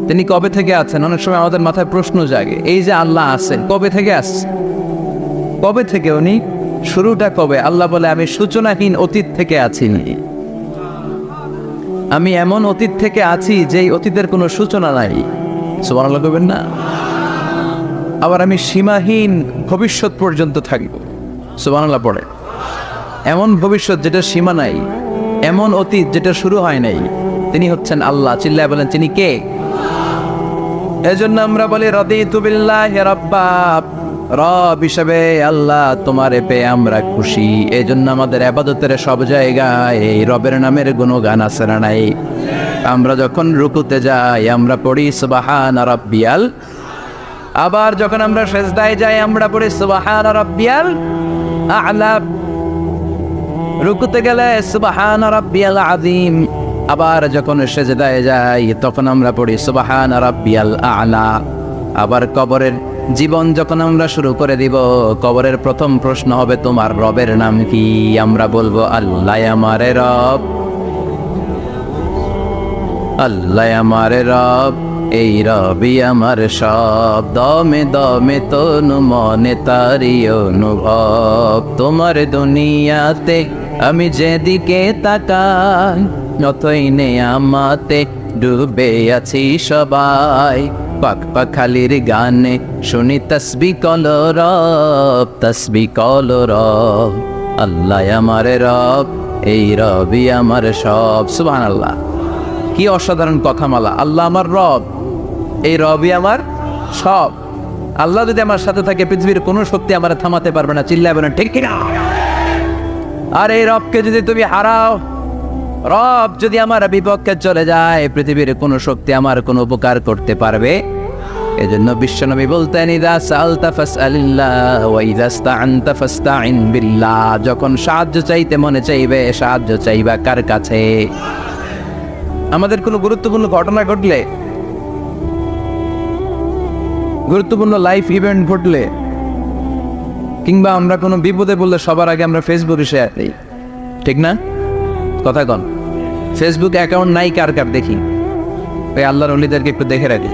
তিনি কবে থেকে আছেন? অনেক সময় আমাদের মাথায় প্রশ্ন জাগে, এই যে আল্লাহ আছেন কবে থেকে আসছে? কবে থেকে উনি? শুরুটা কবে? আল্লাহ বলে আমি সূচনাহীন অতীত থেকে আছি। আমি এমন অতীত থেকে আছি যেই অতীতের কোনো সূচনা নাই। সুবহানাল্লাহ কইবেন না? আবার আমি সীমাহীন ভবিষ্যৎ পর্যন্ত থাকব। সুবহানাল্লাহ পড়ে। এমন ভবিষ্যৎ যেটা সীমা নাই, এমন অতীত যেটা শুরু হয় নাই, তিনি হচ্ছেন আল্লাহ। চিল্লায় বলেন তিনি কে? এজন্য আমরা বলি রাদিতু বিল্লাহি রাব্বা, রব হিসেবে আল্লাহ তোমারে পেয়ে আমরা খুশি। এজন্য আমাদের ইবাদতের সব জায়গায় এই রবের নামের গুণগান আছে না নাই? আমরা যখন রুকুতে যাই আমরা পড়ি সুবহানা রাব্বিয়াল, আবার যখন আমরা সিজদায় যাই আমরা পড়ি সুবহানা রাব্বিয়াল আ'লা, রুকুতে গেলে সুবহানা রাব্বিয়াল আযীম, আবার যখন সিজদায় যাই তখন আমরা পড়ি সুবহানা রাব্বিয়াল আ'লা। আবার কবরের জীবন যখন আমরা শুরু করে দিব, কবরের প্রথম প্রশ্ন হবে তোমার রবের নাম কি? আমরা বলবো আল্লাহ আমারে রব, আল্লাহ আমারে রব, এই রবি আমার সব, দমে দমে তনু মনে তারি অনুভব। তোমার দুনিয়াতে আমি যেদিকে তাকাই অতই নেয়ামতে ডুবে আছি সবাই। পাক পাখালির গানে শুনি তসবিহ কলো রব, তসবিহ কলো রব, আল্লাহ আমারে রব, এই রবি আমার সব। সুবহানাল্লাহ, কি অসাধারণ কথামালা! আল্লাহ আমার রব, এই রবি আমার সব। আল্লাহ যদি আমার সাথে থাকে পৃথিবীর কোনো শক্তি আমার থামাতে পারবে না। চিল্লাবে না ঠিক কিনা? আর এই রবকে যদি তুমি হারাও, রব যদি আমার বিপক্ষে চলে যায়, পৃথিবীর কোনো শক্তি আমার কোনো উপকার করতে পারবে? এজন্য বিশ্বনবী বলতেন ইযা সাআলতা ফাসআলিল্লাহ ওয়া ইযা ইসতাআনতা ফাসতাইন বিল্লাহ। যখন সাহায্য চাইতে মনে চাইবে, সাহায্য চাইবা কার কাছে? আমাদের কোনো গুরুত্বপূর্ণ ঘটনা ঘটলে, গুরুত্বপূর্ণ লাইফ ইভেন্ট ঘটলে, কিংবা আমরা কোনো বিপদে পড়লে সবার আগে আমরা ফেসবুকে শেয়ার দিই, ঠিক না? কথা কন। ফেসবুক অ্যাকাউন্ট নাই কার কার দেখি? ওই আল্লাহর ওলিদেরকে একটু দেখে রাখি।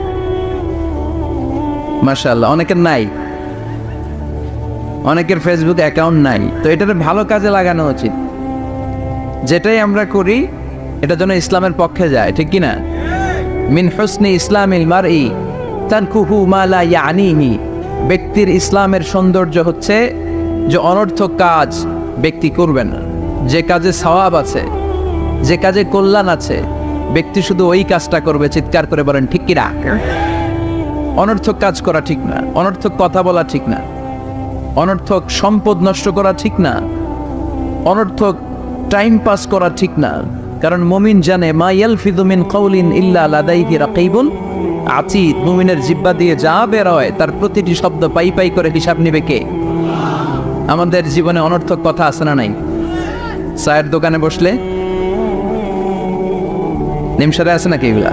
মাশাআল্লাহ, অনেকের নাই, অনেকের ফেসবুক অ্যাকাউন্ট নাই। তো এটার ভালো কাজে লাগানো উচিত। যেটাই আমরা করি এটা যেন ইসলামের পক্ষে যায়, ঠিক কিনা? মিন হুসনি ইসলামিল মারই তানকুহু মা লা ইয়ানিহি। ব্যক্তির ইসলামের সৌন্দর্য হচ্ছে যে অনর্থক কাজ ব্যক্তি করবে না। যে কাজে সওয়াব আছে, যে কাজে কল্যাণ আছে, ব্যক্তি শুধু ওই কাজটা করবে। চিৎকার করে বলেন ঠিক কিনা? অনর্থক কাজ করা ঠিক না, অনর্থক কথা বলা ঠিক না, অনর্থক সম্পদ নষ্ট করা ঠিক না, অনর্থক টাইম পাস করা ঠিক না। কারণ মুমিন জানে মা ইয়ালফিযু মিন কাউলিন ইল্লা লাদাইহি রাকীবুন আতীদ। মুমিনের জিহ্বা দিয়ে যা বের হয় তার প্রতিটি শব্দ পাই পাই করে হিসাব নেবে কে? আমাদের জীবনে অনর্থক কথা আছে না নাই? চায়ের দোকানে বসলে নিমসারে আছে নাকি এগুলা?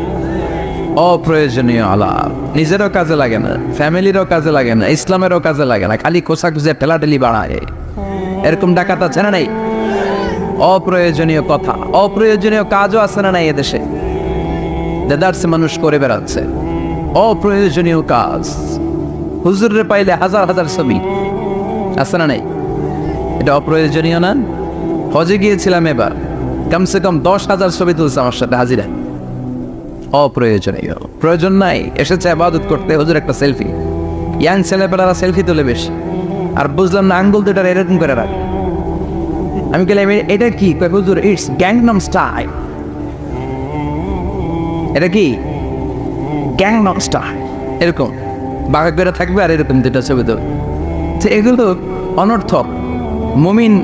অপ্রয়োজনীয় আলাপ, নিজেরও কাজে লাগে না, ফ্যামিলিরও কাজে লাগে না, ইসলামেরও কাজে লাগে না, খালি খোঁচাখুঁচে ঠেলাঠেলি বাড়ায়। এরকম ডাকাত আছে না নাই? অপ্রয়োজনীয় কথা, অপ্রয়োজনীয় কাজও আছে না নাই এদেশে? দেদারসে মানুষ করে বেড়াচ্ছে অপ্রয়োজনীয় কাজ। হুজুরে পাইলে হাজার হাজার ছবি আছে না নাই? এটা অপ্রয়োজনীয় না? হজে গিয়েছিলাম এবার, কমসে কম 10,000 ছবি তুলছে আমার সাথে হাজিরা। অপ্রয়োজনীয়, প্রয়োজন নাই। এসেছে ইবাদত করতে, হুজুর একটা সেলফি। ইয়াং ছেলেপেলারা সেলফি তোলে বেশি। আর বুঝলাম না, আঙ্গুল দুটার এরকম করে রাখে। আমি বললাম এটা কি? হুজুর ইটস গ্যাংনাম স্টাইল। এটা কি? Gangnam style. এরকম বাঁকা করে থাকবে আর এরকম দুটা ছবি তো। এগুলো অনর্থক। মুমিন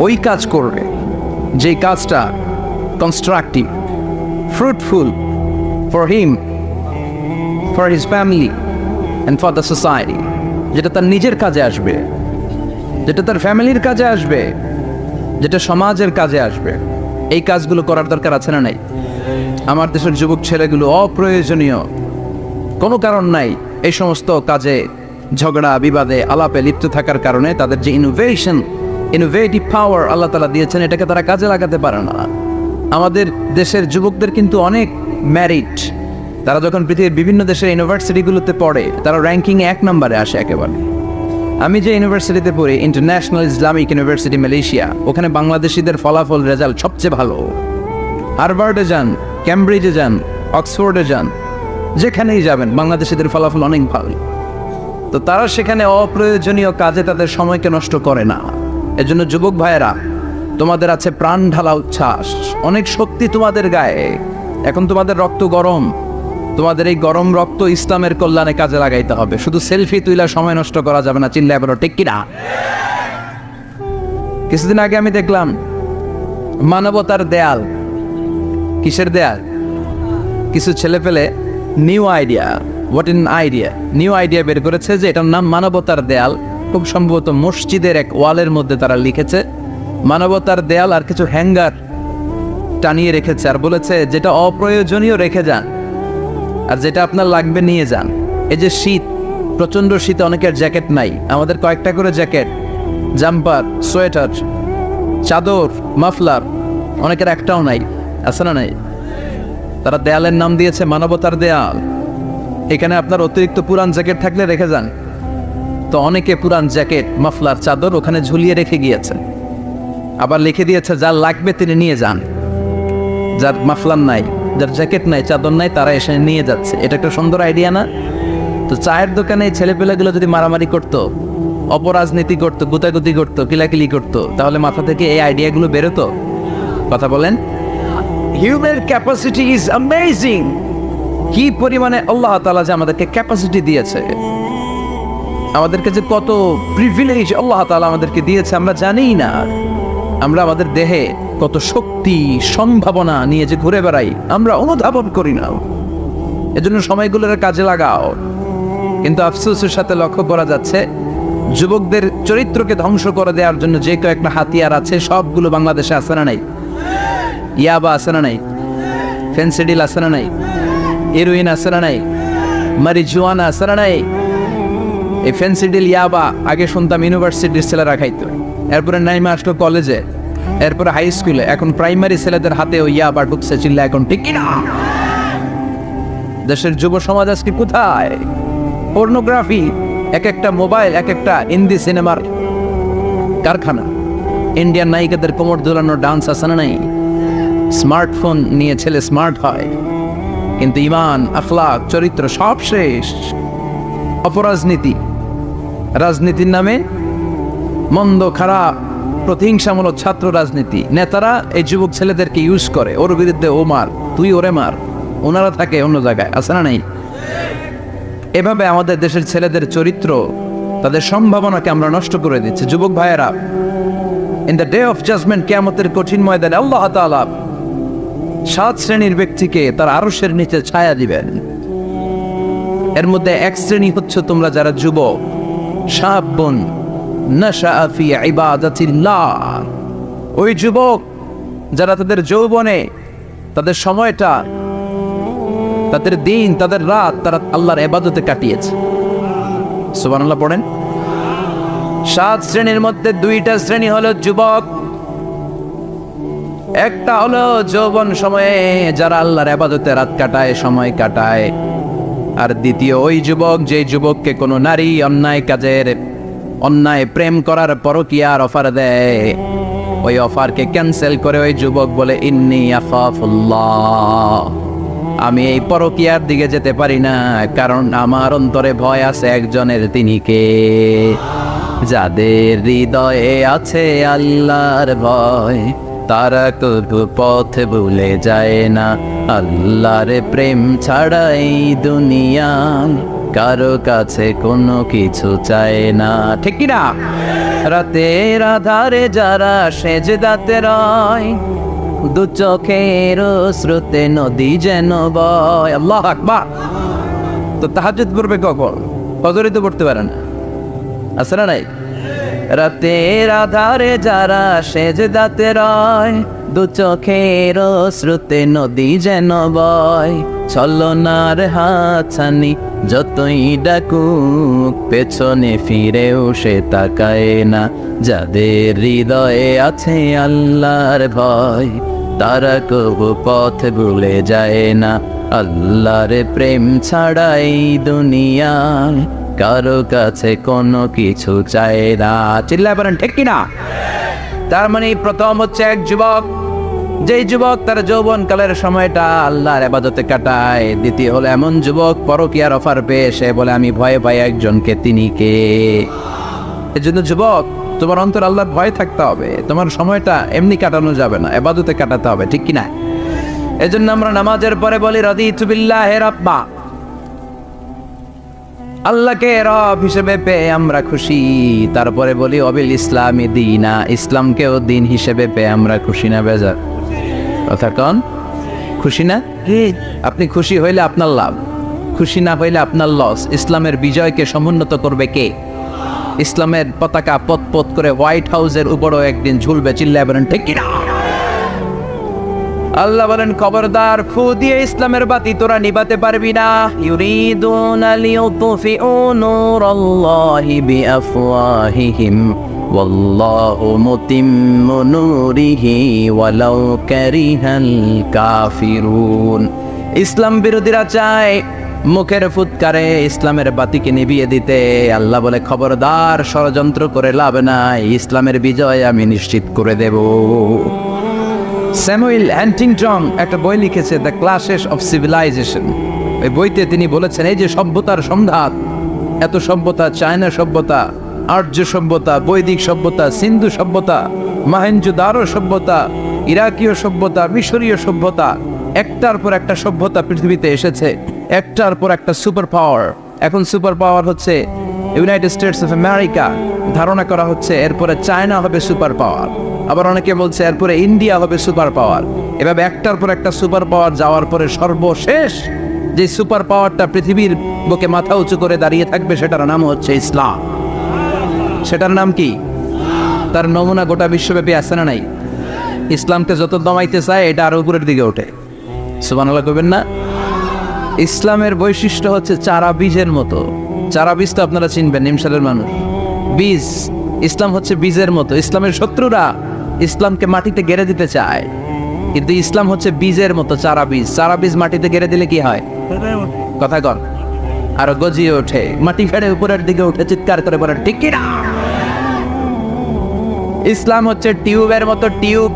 ওই কাজ করবে যে কাজটা constructive, fruitful for him, for his family and for the society. যেটা তার নিজের কাজে আসবে, যেটা তার ফ্যামিলির কাজে আসবে, যেটা সমাজের কাজে আসবে। এই কাজগুলো করার দরকার আছে না নাই? আমার দেশের যুবক ছেলেগুলো অপ্রয়োজনীয়, কোনো কারণ নাই এই সমস্ত কাজে ঝগড়া বিবাদে আলাপে লিপ্ত থাকার কারণে তাদের যে ইনোভেটিভ পাওয়ার আল্লাহ তাআলা দিয়েছেন এটাকে তারা কাজে লাগাতে পারে না। আমাদের দেশের যুবকদের কিন্তু অনেক ম্যারিড, তারা যখন পৃথিবীর বিভিন্ন দেশের ইউনিভার্সিটিগুলোতে পড়ে তারা র্যাঙ্কিং 1 নম্বরে আসে একেবারে। আমি যে ইউনিভার্সিটিতে পড়ি, ইন্টারন্যাশনাল ইসলামিক ইউনিভার্সিটি মালয়েশিয়া, ওখানে বাংলাদেশিদের ফলাফল রেজাল্ট সবচেয়ে ভালো। হার্ভার্ডে যান, ক্যামব্রিজে যান, অক্সফোর্ডে যান, যেখানেই যাবেন বাংলাদেশিদের ফলাফল অনেক ভালো। তো তারা সেখানে অপ্রয়োজনীয় কাজে তাদের সময়কে নষ্ট করে না। এজন্য যুবক ভাইয়েরা, তোমাদের আছে প্রাণ ঢালা উচ্ছ্বাস, অনেক শক্তি তোমাদের গায়ে। এখন তোমাদের রক্ত গরম, তোমাদের এই গরম রক্ত ইসলামের কল্যাণে কাজে লাগাইতে হবে। শুধু সেলফি তুইলা সময় নষ্ট করা যাবে না, চিল্লায় বলো ঠিক কিনা। কিছুদিন আগে আমি দেখলাম মানবতার দেয়াল। কিসের দেয়াল? কিছু ছেলে পেলে নিউ আইডিয়া, নিউ আইডিয়া বের করেছে যে এটার নাম মানবতার দেয়াল। খুব সম্ভবত মসজিদের এক ওয়ালের মধ্যে তারা লিখেছে মানবতার দেয়াল, আর কিছু হ্যাঙ্গার টানিয়ে রেখেছে, আর বলেছে যেটা অপ্রয়োজনীয় রেখে যান, আর যেটা আপনার লাগবে নিয়ে যান। এই যে শীত, প্রচণ্ড শীতে অনেকের জ্যাকেট নাই, আমাদের কয়েকটা করে জ্যাকেট, জাম্পার, সোয়েটার, চাদর, মাফলার, অনেকের একটাও নাই, আছে না নাই? তারা দেয়ালের নাম দিয়েছে মানবতার দেয়াল। এখানে আপনার অতিরিক্ত পুরান জ্যাকেট থাকলে রেখে যান। তো অনেকে পুরান জ্যাকেট, মাফলার, চাদর ওখানে ঝুলিয়ে রেখে গিয়েছে, আবার লিখে দিয়েছে যার লাগবে তিনি নিয়ে যান। যার মাফলার নাই, যার জ্যাকেট নাই, চাদর নাই, তারা এসে নিয়ে যাচ্ছে। এটা একটা সুন্দর আইডিয়া না? তো চায়ের দোকানে এই ছেলেপেলেগুলো যদি মারামারি করতো, অপরাজনীতি করতো, গুতাগুতি করতো, কিলাকিলি করতো, তাহলে মাথা থেকে এই আইডিয়াগুলো বেরোতো? কথা বলেন। Human capacity is amazing. কি পরিমাণে আল্লাহ তাআলা যে আমাদেরকে ক্যাপাসিটি দিয়েছে, আমাদেরকে যে কত প্রিভিলেজ আল্লাহ তাআলা আমাদেরকে দিয়েছে আমরা জানিই না। আমরা আমাদের দেহে কত শক্তি, সম্ভাবনা নিয়ে যে ঘুরে বেড়াই আমরা অনুধাবন করি না। এজন্য সময়গুলোর কাজে লাগাও। কিন্তু আফসোসের সাথে লক্ষ্য করা যাচ্ছে যুবকদের চরিত্রকে ধ্বংস করে দেওয়ার জন্য যে কয়েকটা হাতিয়ার আছে সবগুলো বাংলাদেশে আছে না নাই? ইয়াবা আছে না নাই? ফেন্সিডিল আছে না নাই? হেরোইন আছে না নাই? মারিজুয়ানা আছে না নাই? এই ফেন্সিডিল, ইয়াবা আগে শুনতাম ইউনিভার্সিটির ছেলেরা খাইতো, এরপরে নাইমা আসলো কলেজে, এরপরে হাই স্কুলে, এখন প্রাইমারি ছেলেদের হাতেও ইয়াবা ঢুকছে। চিল্লা এখন ঠিক কিনা? দেশের যুব সমাজ আজকে কোথায়? পর্নোগ্রাফি, এক একটা মোবাইল, এক একটা হিন্দি সিনেমার কারখানা। ইন্ডিয়ান নায়িকাদের কোমর দোলানো ডান্স আছে না নাই? স্মার্টফোন নিয়ে ছেলে স্মার্ট হয়, কিন্তু ইমান, আখলাক, চরিত্র সব শেষ। অপরাজনীতি, রাজনীতির নামে মন্দ, খারাপ, প্রতিহিংসামূলক ছাত্র রাজনীতি। নেতারা এই যুবক ছেলেদেরকে ইউজ করে, ওর বিরুদ্ধে ও মার, তুই ওরে মার, ওনারা থাকে অন্য জায়গায়, আছে না নাই? এভাবে আমাদের দেশের ছেলেদের চরিত্র, তাদের সম্ভাবনাকে আমরা নষ্ট করে দিচ্ছি। যুবক ভাইয়েরা, in the day of judgement, কিয়ামতের কঠিন ময়দানে আল্লাহ তাআলা 7 শ্রেণীর ব্যক্তিকে তার আরশের নিচে ছায়া দিবেন। এর মধ্যে এক শ্রেণী হচ্ছে তোমরা যারা যুবক, শাবুন নাশাআ ফি ইবাদাতিল্লাহ। ওই যুবক যারা তাদের যৌবনে, তাদের সময়টা, তাদের দিন, তাদের রাত তারা আল্লাহর ইবাদতে কাটিয়েছে। সুবহানাল্লাহ পড়েন। 7 শ্রেণীর মধ্যে 2টা শ্রেণী হলো যুবক। একটা হলো যৌবন সময়ে যারা আল্লাহর ইবাদতে রাত কাটায়, সময় কাটায়। আর দ্বিতীয় ওই যুবক, যে যুবককে কোনো নারী অন্যায় কাজের, অন্যায় প্রেম করার পরকীয়ার অফার দেয়, ওই অফারকে ক্যান্সেল করে ওই যুবক বলে ইন্নী আখাফুল্লাহ, আমি এই পরকীয়ার দিকে যেতে পারি না, কারণ আমার অন্তরে ভয় আছে একজনের, তিনি কে? যাদের হৃদয়ে আছে আল্লাহর ভয়, তারা কবু পথ ভুলে যায় না। আল্লাহর প্রেম ছাড়া এই দুনিয়া কারো কাছে কোনো কিছু চায় না, ঠিক কি না? রাতের আধারে যারা সেজদাতে রয়, দু চোখের স্রোতে নদী যেন বয়। আল্লাহু আকবার। তো তাহাজ্জুদ পড়বে কখন? ফজরে তো পড়তে পারে না, আছে না নাই? রাতের আধারে যারা সেজদাতে রয়, দু চোখের স্রোতে নদী যেন বয়। ছলনার হাতছানি যতই ডাকুক, পেছনে ফিরেও সে তাকায় না। যাদের হৃদয়ে আছে আল্লাহর ভয়, তারা কবু পথ ভুলে যায় না। আল্লাহর প্রেম ছাড়াই দুনিয়ায় কারো কাছে কোনো কিছু চায় না। চিল্লায় বলেন ঠিক কিনা? তার মানে প্রথম হচ্ছে এক যুবক, যেই যুবক তার যৌবনকালের সময়টা আল্লাহর ইবাদতে কাটায়। দ্বিতীয় হলো এমন যুবক পরকীয়ার অফার পেয়ে সে বলে আমি ভয়ে পাই একজনকে, তিনি কে? এজন্য যুবক, তোমার অন্তর আল্লাহর ভয় থাকতে হবে। তোমার সময়টা এমনি কাটানো যাবে না, ইবাদতে কাটাতে হবে, ঠিক কিনা? এজন্য আমরা নামাজের পরে বলি রাদিতু বিল্লাহি রাব্বা, আল্লাহকে রব হিসেবে পেয়ে আমরা খুশি। তারপরে বলি অবিল ইসলামি দীনা, ইসলামকেও দিন হিসেবে পেয়ে আমরা খুশি না বেজার? কথা কন, খুশি না? আপনি খুশি হইলে আপনার লাভ, খুশি না হইলে আপনার লস। ইসলামের বিজয়কে সমুন্নত করবে কে? ইসলামের পতাকা পত পত করে হোয়াইট হাউসের উপরও একদিন ঝুলবে। চিল্লায় বলেন ঠিক কিনা? আল্লাহ বলেন খবরদার, ফু দিয়ে ইসলামের বাতি তোরা নিভাতে পারবি না। ইউরিদুনা লিউতফিউ নূরাল্লাহি বিআফওয়াহিহিম ওয়াল্লাহু মুতিম্মু নূরিহি ওয়ালাউ কারিহাল কাফিরুন। ইসলাম বিরোধীরা চায় মুখের ফুৎকারে ইসলামের বাতিকে নিভিয়ে দিতে। আল্লাহ বলে খবরদার, ষড়যন্ত্র করে লাভ নাই, ইসলামের বিজয় আমি নিশ্চিত করে দেব। স্যামুয়েল হ্যান্টিংটন একটা বই লিখেছে, দ্য ক্লাশেস অফ সিভিলাইজেশন। এই বইতে তিনি বলেছেন এই যে সভ্যতার সংঘাত, এত সভ্যতা, চায়না সভ্যতা, আর্য সভ্যতা, বৈদিক সভ্যতা, সিন্ধু সভ্যতা, মহেঞ্জোদারো সভ্যতা, ইরাকীয় সভ্যতা, মিশরীয় সভ্যতা, একটার পর একটা সভ্যতা পৃথিবীতে এসেছে, একটার পর একটা সুপার পাওয়ার। এখন সুপার পাওয়ার হচ্ছে ইউনাইটেড স্টেটস অফ আমেরিকা, ধারণা করা হচ্ছে এরপরে চায়না হবে সুপার পাওয়ার, আবার অনেকে বলছে এরপরে ইন্ডিয়া হবে সুপার পাওয়ার। এভাবে একটার পর একটা সুপার পাওয়ার যাওয়ার পরে সর্বশেষ যে সুপার পাওয়ারটা পৃথিবীর বুকে মাথা উঁচু করে দাঁড়িয়ে থাকবে সেটার নাম হচ্ছে ইসলাম। সেটার নাম কি? তার নমুনা গোটা বিশ্বব্যাপী আছে না নাই? ইসলামকে যত দমাইতে চায় এটা আরো উপরের দিকে ওঠে। সুবহানাল্লাহ কইবেন না? ইসলামের বৈশিষ্ট্য হচ্ছে চারা বীজের মতো। চারা বীজ তো আপনারা চিনবেন, নিমসালের মানুষ। বীজ, ইসলাম হচ্ছে বীজের মতো। ইসলামের শত্রুরা ইসলামকে মাটিতে গেড়ে দিতে চায়, কিন্তু ইসলাম হচ্ছে বীজের মতো, চারা বীজ। চারা বীজ মাটিতে গেড়ে দিলে কি হয়? কথা কর, আরো গজিয়ে ওঠে, মাটি ফেড়ে উপরের দিকে উঠে চিৎকার করে বলে ঠিক কি না? ইসলাম হচ্ছে টিউবের মতো। টিউব,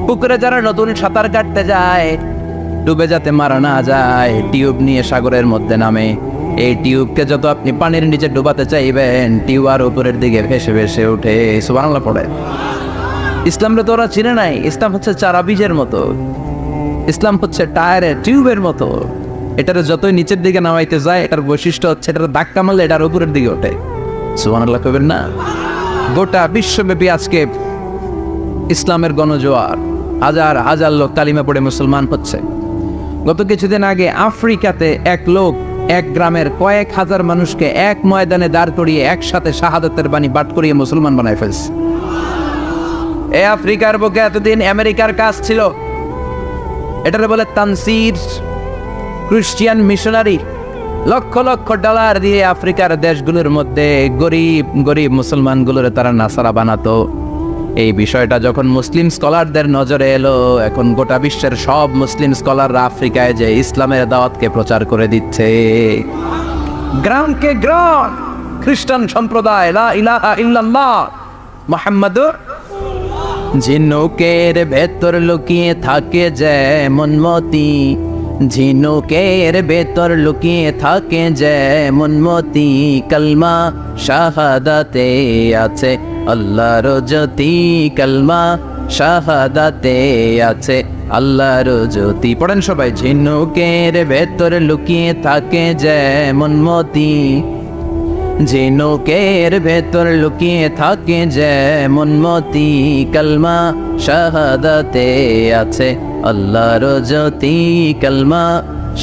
পুকুরে যারা নতুন সাঁতার কাটতে যায় ডুবে যাতে মারা না যায়, টিউব নিয়ে সাগরের মধ্যে নামে। এই টিউবকে যত আপনি পানির নিচে ডুবাতে চাইবেন, টিউব আর উপরের দিকে ভেসে ভেসে উঠে। সুবহানাল্লাহ পড়ে। ইসলামরে তো ওরা চিনে নাই। ইসলাম হচ্ছে চারা বীজের মতো, ইসলাম হচ্ছে টায়ারের টিউবের মতো। এটার যতই নিচের দিকে নামাইতে যায়, এটার বৈশিষ্ট্য হচ্ছে এটার ধাক্কা মারলে এটার উপরের দিকে ওঠে। সুবহানাল্লাহ কইবেন না? গোটা বিশ্বব্যাপী আজকে ইসলামের গণজোয়ার, হাজার হাজার লোক কালিমা পড়ে মুসলমান হচ্ছে। গত কিছুদিন আগে আফ্রিকাতে এক লোক এক গ্রামের কয়েক হাজার মানুষকে এক ময়দানে দাঁড় করিয়ে একসাথে শাহাদাতের বাণী পাঠ করিয়ে মুসলমান বানায় ফেলছে। এই আফ্রিকার বুকে এতদিন আমেরিকার কাজ ছিল, এটারে বলে Tansir, Christian missionary. Lakh lakh dollar দিয়ে আফ্রিকার দেশগুলোর মধ্যে গরিব গরিব মুসলমানগুলোরে তারা নাসারা বানাতো। এই বিষয়টা যখন মুসলিম স্কলারদের নজরে এলো, এখন গোটা বিশ্বের সব মুসলিম স্কলাররা আফ্রিকায় যে ইসলামের দাওয়াতকে প্রচার করে দিচ্ছে। গ্রামকে গ্রাম খ্রিস্টান সম্প্রদায় লা ইলাহা ইল্লাল্লাহ মুহাম্মাদুর। ঝিনুকের ভেতর লুকিয়ে থাকে যেমন মতি, ঝিনুকের ভেতর লুকিয়ে থাকে যেমন মতি, কলমা শাহাদাতে আছে আল্লাহর জ্যোতি, কলমা শাহাদাতে আছে আল্লাহর জ্যোতি। পড়েন সবাই। ঝিনুকের ভেতর লুকিয়ে থাকে যেমন মতি, ঝিনুকের ভেতর লুকিয়ে থাকে যেমন মতি, কলমা শাহাদাতে আছে আল্লাহর জ্যোতি, কলমা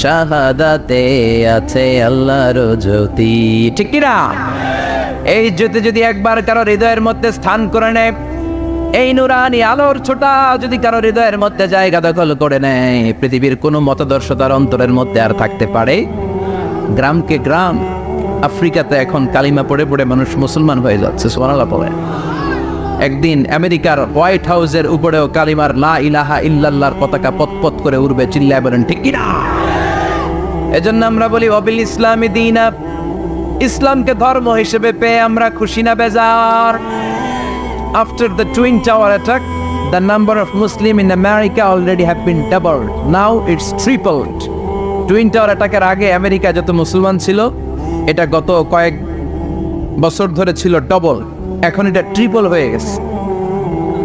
শাহাদাতে আছে আল্লাহর জ্যোতি। ঠিক কি না? এই জ্যোতি যদি একবার কারো হৃদয়ের মধ্যে স্থান করে নেয়, এই নুরানি আলোর ছোটা যদি কারো হৃদয়ের মধ্যে জায়গা দখল করে নেয়, পৃথিবীর কোনো মতাদর্শ তার অন্তরের মধ্যে আর থাকতে পারে? গ্রামকে গ্রাম আফ্রিকাতে এখন কালিমা পড়ে পড়ে মানুষ মুসলমান হয়ে যাচ্ছে। সুবহানাল্লাহ পড়ে। একদিন আমেরিকার হোয়াইট হাউসের উপরেও কালিমার লা ইলাহা ইল্লাল্লাহর পতাকা পতপত করে উড়বে, চিল্লায় বলেন ঠিক কিনা? এজন্য আমরা বলি ওয়াবিল ইসলামি দীনা, ইসলামকে ধর্ম হিসেবে পেয়ে আমরা খুশি না বেজার? After the twin tower attack, the number of Muslim in America already have been doubled. Now it's tripled. Twin tower অ্যাটাকের আগে আমেরিকা যত মুসলমান ছিল, এটা গত কয়েক বছর ধরে ছিল ডবল, এখন এটা ট্রিপল হয়ে গেছে।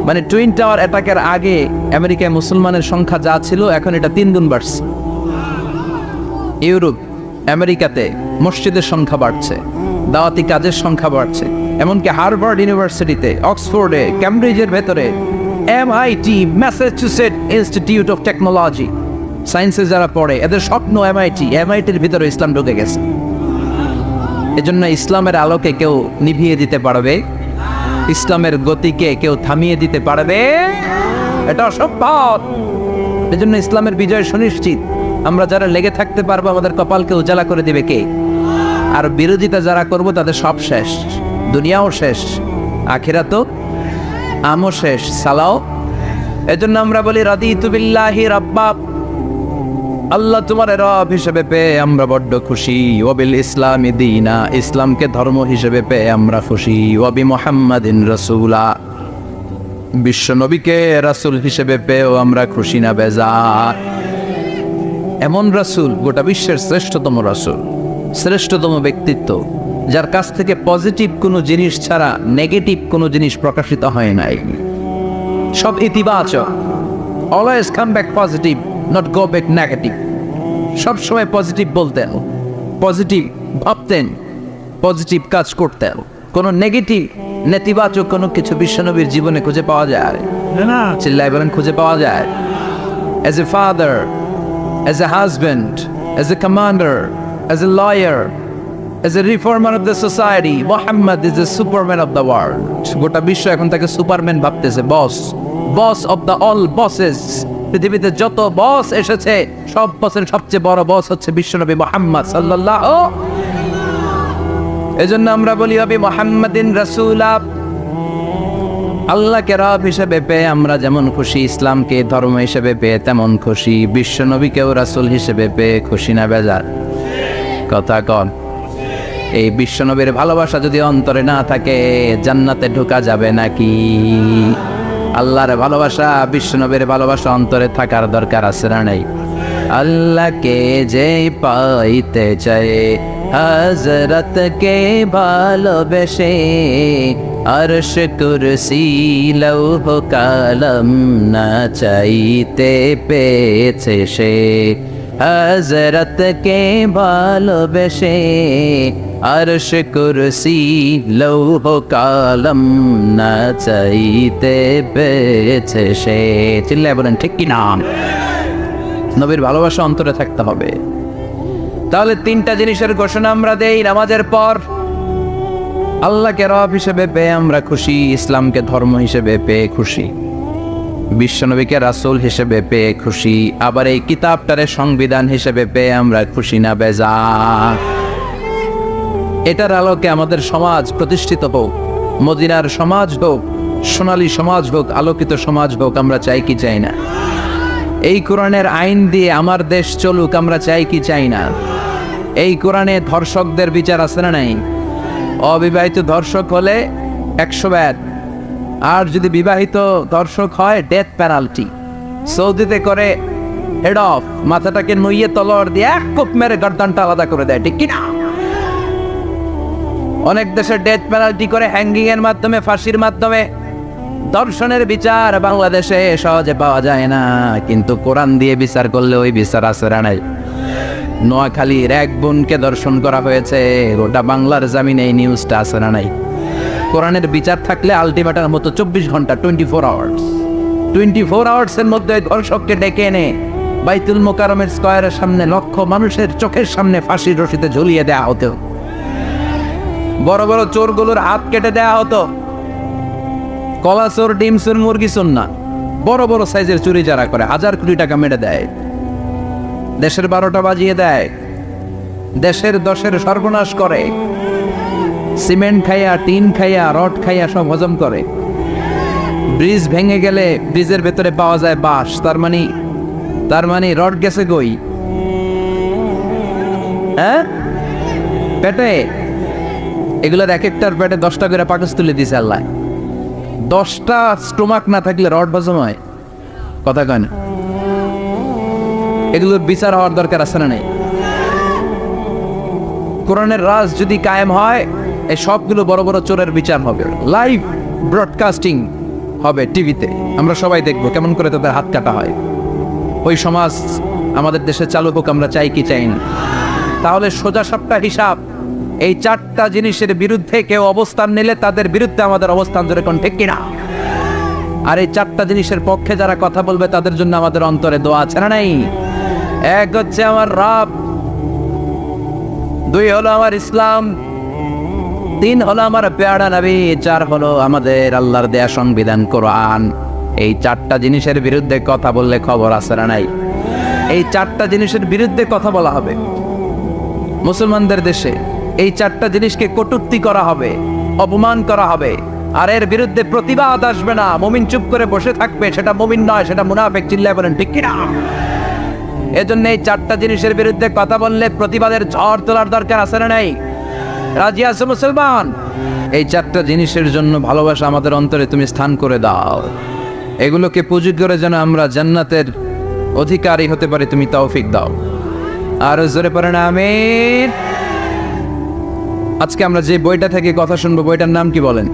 মানে টুইন টাওয়ার অ্যাটাকের আগে আমেরিকায় মুসলমানের সংখ্যা যা ছিল, এখন এটা 3 গুণ বাড়ছে। ইউরোপ, আমেরিকাতে মসজিদের সংখ্যা বাড়ছে, দাওয়াতি কাজের সংখ্যা বাড়ছে, এমনকি হার্ভার্ড ইউনিভার্সিটিতে, অক্সফোর্ডে, ক্যামব্রিজের ভেতরে, MIT, Massachusetts institute of technology, সায়েন্সে যারা পড়ে এদের স্বপ্ন MITর ভিতরে ইসলাম ঢুকে গেছে। এজন্য ইসলামের আলোকে কেউ নিভিয়ে দিতে পারবে? ইসলামের গতিকে কেউ থামিয়ে দিতে পারবে? এটা অসম্ভব। এজন্য ইসলামের বিজয় সুনিশ্চিত। আমরা যারা লেগে থাকতে পারবো, আমাদের কপালকে উজালা করে দিবে কে? আর বিরোধিতা যারা করবো তাদের সব শেষ, দুনিয়াও শেষ, আখিরাতও আমও শেষ, সালাও। এজন্য আমরা বলি রাদিতু বিল্লাহি রাব্বা, আল্লাহ তোমার রব হিসেবে পেয়ে আমরা বড্ড খুশি। ওয়াবিল ইসলামি দীনা, ইসলামকে ধর্ম হিসেবে পেয়ে আমরা খুশি। ওয়াবি মুহাম্মাদিন রাসূলা, বিশ্ব নবীকে রাসূল হিসেবে পেয়েও আমরা খুশি না বেজার? এমন রাসূল, গোটা বিশ্বের শ্রেষ্ঠতম রাসূল, শ্রেষ্ঠতম ব্যক্তিত্ব, যার কাছ থেকে পজিটিভ কোনো জিনিস ছাড়া নেগেটিভ কোনো জিনিস প্রকাশিত হয় নাই, সব ইতিবাচক। Always come back positive, not go back negative. সবসময় পজিটিভ বলতেন, পজিটিভ ভাবতেন, পজিটিভ কাজ করতেন। কোনো নেগেটিভ, নেতিবাচক কোনো কিছু বিশ্বনবীর জীবনে খুঁজে পাওয়া যায় না? চিল্লায় বলেন খুঁজে পাওয়া যায়? As a father, as a husband, as a commander, as a lawyer, as a reformer of the society, Muhammad is the superman of the world. গোটা বিশ্ব এখন তাকে সুপারম্যান ভাবতেছে, বস অফ দ্য অল বসেস। পৃথিবীতে যত বস এসেছে, সব বসের সবচেয়ে বড় বস হচ্ছে বিশ্বনবী মুহাম্মদ সাল্লাল্লাহু। এজন্য আমরা বলি নবী মুহাম্মাদিন রাসূলা। আল্লাহকে রব হিসেবে পেয়ে আমরা যেমন খুশি, ইসলামকে ধর্ম হিসেবে পেয়ে তেমন খুশি, বিশ্বনবীকেও রাসূল হিসেবে পেয়ে খুশি না বেজার? কথা কন। এই বিশ্বনবীর ভালোবাসা যদি অন্তরে না থাকে, জান্নাতে ঢোকা যাবে নাকি? আল্লাহর ভালোবাসা, বিশ্বনবীর ভালোবাসা অন্তরে থাকার দরকার আছে না নাই? আল্লাহকে যে পাইতে চায়, হযরতকে ভালোবেসে, আরশ কুরসি লৌহ কালাম না চাইতে পেয়েছে সে। হযরতকে ভালোবেসে, আরশ কুরসি লৌহ কালাম না চাইতে পেয়েছে সে। চিল্লায় বলেন ঠিক কি না? নবীর ভালোবাসা অন্তরে থাকতে হবে। তাহলে 3টা জিনিসের ঘোষণা আমরা দেই নামাজের পর। আল্লাহকে রব হিসেবে পেয়ে আমরা খুশি, ইসলামকে ধর্ম হিসেবে পেয়ে খুশি, বিশ্বনবীকে রাসূল হিসেবে পেয়ে খুশি, আবার এই কিতাবটারে সংবিধান হিসেবে পেয়ে আমরা খুশি না বেজার? এটার আলোকে আমাদের সমাজ প্রতিষ্ঠিত হোক, মদিনার সমাজ হোক, সোনালী সমাজ হোক, আলোকিত সমাজ হোক। আমরা চাই কি চাই না? এই কোরআনের আইন দিয়ে আমার দেশ চলুক, আমরা চাই কি চাই না? এই কোরআনে ধর্ষকদের বিচার আছে না নাই? অবিবাহিত ধর্ষক হলে 100 ব্যাট, আর যদি বিবাহিত ধর্ষক হয় ডেথ পেনাল্টি। সৌদিতে করে হেড অফ, মাথাটাকে নুইয়ে তলোয়ার দিয়ে এক কোপ মেরে গর্দানটা আলাদা করে দেয়, ঠিক কিনা? অনেক দেশে ডেথ পেনাল্টি করে হ্যাঙ্গিং এর মাধ্যমে, ফাঁসির মাধ্যমে। দর্শনের বিচার বাংলাদেশে সহজে পাওয়া যায় না, কিন্তু কোরআন দিয়ে বিচার করলে ওই বিচার আছে না নাই? নোয়াখালীর এক বোনকে দর্শন করা হয়েছে, গোটা বাংলার জামিনে এই নিউজটা আছে না নাই? কোরআনের বিচার থাকলে আলটিমেটার মতো 24 ঘন্টা, 24 আওয়ার্সের মধ্যে ধর্ষককে ডেকে এনে বাইতুল মোকাররমের স্কয়ারের সামনে লক্ষ মানুষের চোখের সামনে ফাঁসির রশিতে ঝুলিয়ে দেওয়া হতো। বড় বড় চোরগুলোর হাত কেটে দেওয়া হতো। কলা চোর, ডিম চোর, মুরগি চোর না, বড় বড় সাইজের চুরি যারা করে 1000 কোটি টাকা মেরে দেয়, দেশের 12টা বাজিয়ে দেয়, দেশের 10-এর সর্বনাশ করে, সিমেন্ট খাইয়া, টিন খাইয়া, রড খাইয়া সব হজম করে। ব্রিজ ভেঙে গেলে ব্রিজের ভেতরে পাওয়া যায় বাঁশ, তার মানে রড গেছে কই? হ্যাঁ, পেটে। এগুলোর এক একটার পেটে 10টা করে পাকস তুলে দিছে আল্লাহ। 10টা স্টোমাক না থাকলে রড হজম হয়? কথা কয় না। এগুলোর বিচার হওয়ার দরকার আছে না নাই? কোরআনের রাজ যদি কায়েম হয়, এই সবগুলো বড় বড় চোরের বিচার হবে, লাইভ ব্রডকাস্টিং হবে টিভিতে, আমরা সবাই দেখবো কেমন করে তাদের হাত কাটা হয়। ওই সমাজ আমাদের দেশে চালু হোক, আমরা চাই কি চাই না? তাহলে সোজা সাপটা হিসাব, এই 4টা জিনিসের বিরুদ্ধে কেউ অবস্থান নিলে তাদের বিরুদ্ধে আমাদের অবস্থান জোরে কোন ঠিক কিনা? আর এই 4টা জিনিসের পক্ষে যারা কথা বলবে তাদের জন্য আমাদের অন্তরে দোয়া আছে না নাই? এক হচ্ছে আমার রব, 2 হলো আমার ইসলাম, 3 হলো আমার পেয়ারা নবী, 4 হলো আমাদের আল্লাহর দেয়া সংবিধান কোরআন। এই 4টা জিনিসের বিরুদ্ধে কথা বললে খবর আছে না নাই? এই 4টা জিনিসের বিরুদ্ধে কথা বলা হবে মুসলমানদের দেশে। এই 4টা জিনিসকে কটূক্তি করা হবে, অপমান করা হবে, আর এর বিরুদ্ধে প্রতিবাদ আসবে না। মুমিন চুপ করে বসে থাকবে, সেটা মুমিন নয়, সেটা মুনাফিক। চিল্লায় বলেন ঠিক কিনা? এজন্য এই 4টা জিনিসের বিরুদ্ধে কথা বললে প্রতিবাদের ঝড় তোলার দরকার আছে না নাই? রাজি আছো মুসলমান? এই 4টা জিনিসের জন্য ভালোবাসা আমাদের অন্তরে তুমি স্থান করে দাও। এগুলোকে পুঁজি করে যেন আমরা জান্নাতের অধিকারী হতে পারি, তুমি তৌফিক দাও। আর জোরে পড়েন আমিন। আজকে আমরা যে বইটা থেকে কথা শুনবো, বইটার নাম কি বলেন?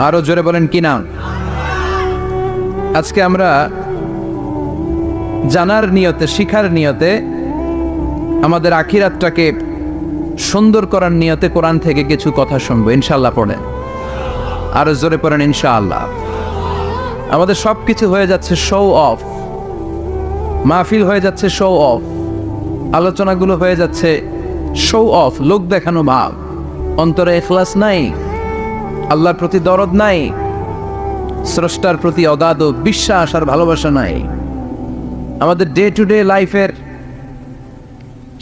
আরো জোরে বলেন কি নাম? আজকে আমরা জানার নিয়তে, শিখার নিয়তে, আমাদের আখিরাতটাকে সুন্দর করার নিয়তে কোরআন থেকে কিছু কথা শুনবো ইনশাআল্লাহ। পড়েন, আরো জোরে পড়েন ইনশাআল্লাহ। আমাদের সবকিছু হয়ে যাচ্ছে শো অফ, মাহফিল হয়ে যাচ্ছে শো অফ, আলোচনাগুলো হয়ে যাচ্ছে শো অফ, লোক দেখানো ভাব। অন্তরে ইখলাস নাই, আল্লাহর প্রতি দরদ নাই, স্রষ্টার প্রতি অগাধ বিশ্বাস আর ভালোবাসা নাই। আমাদের ডে টু ডে লাইফের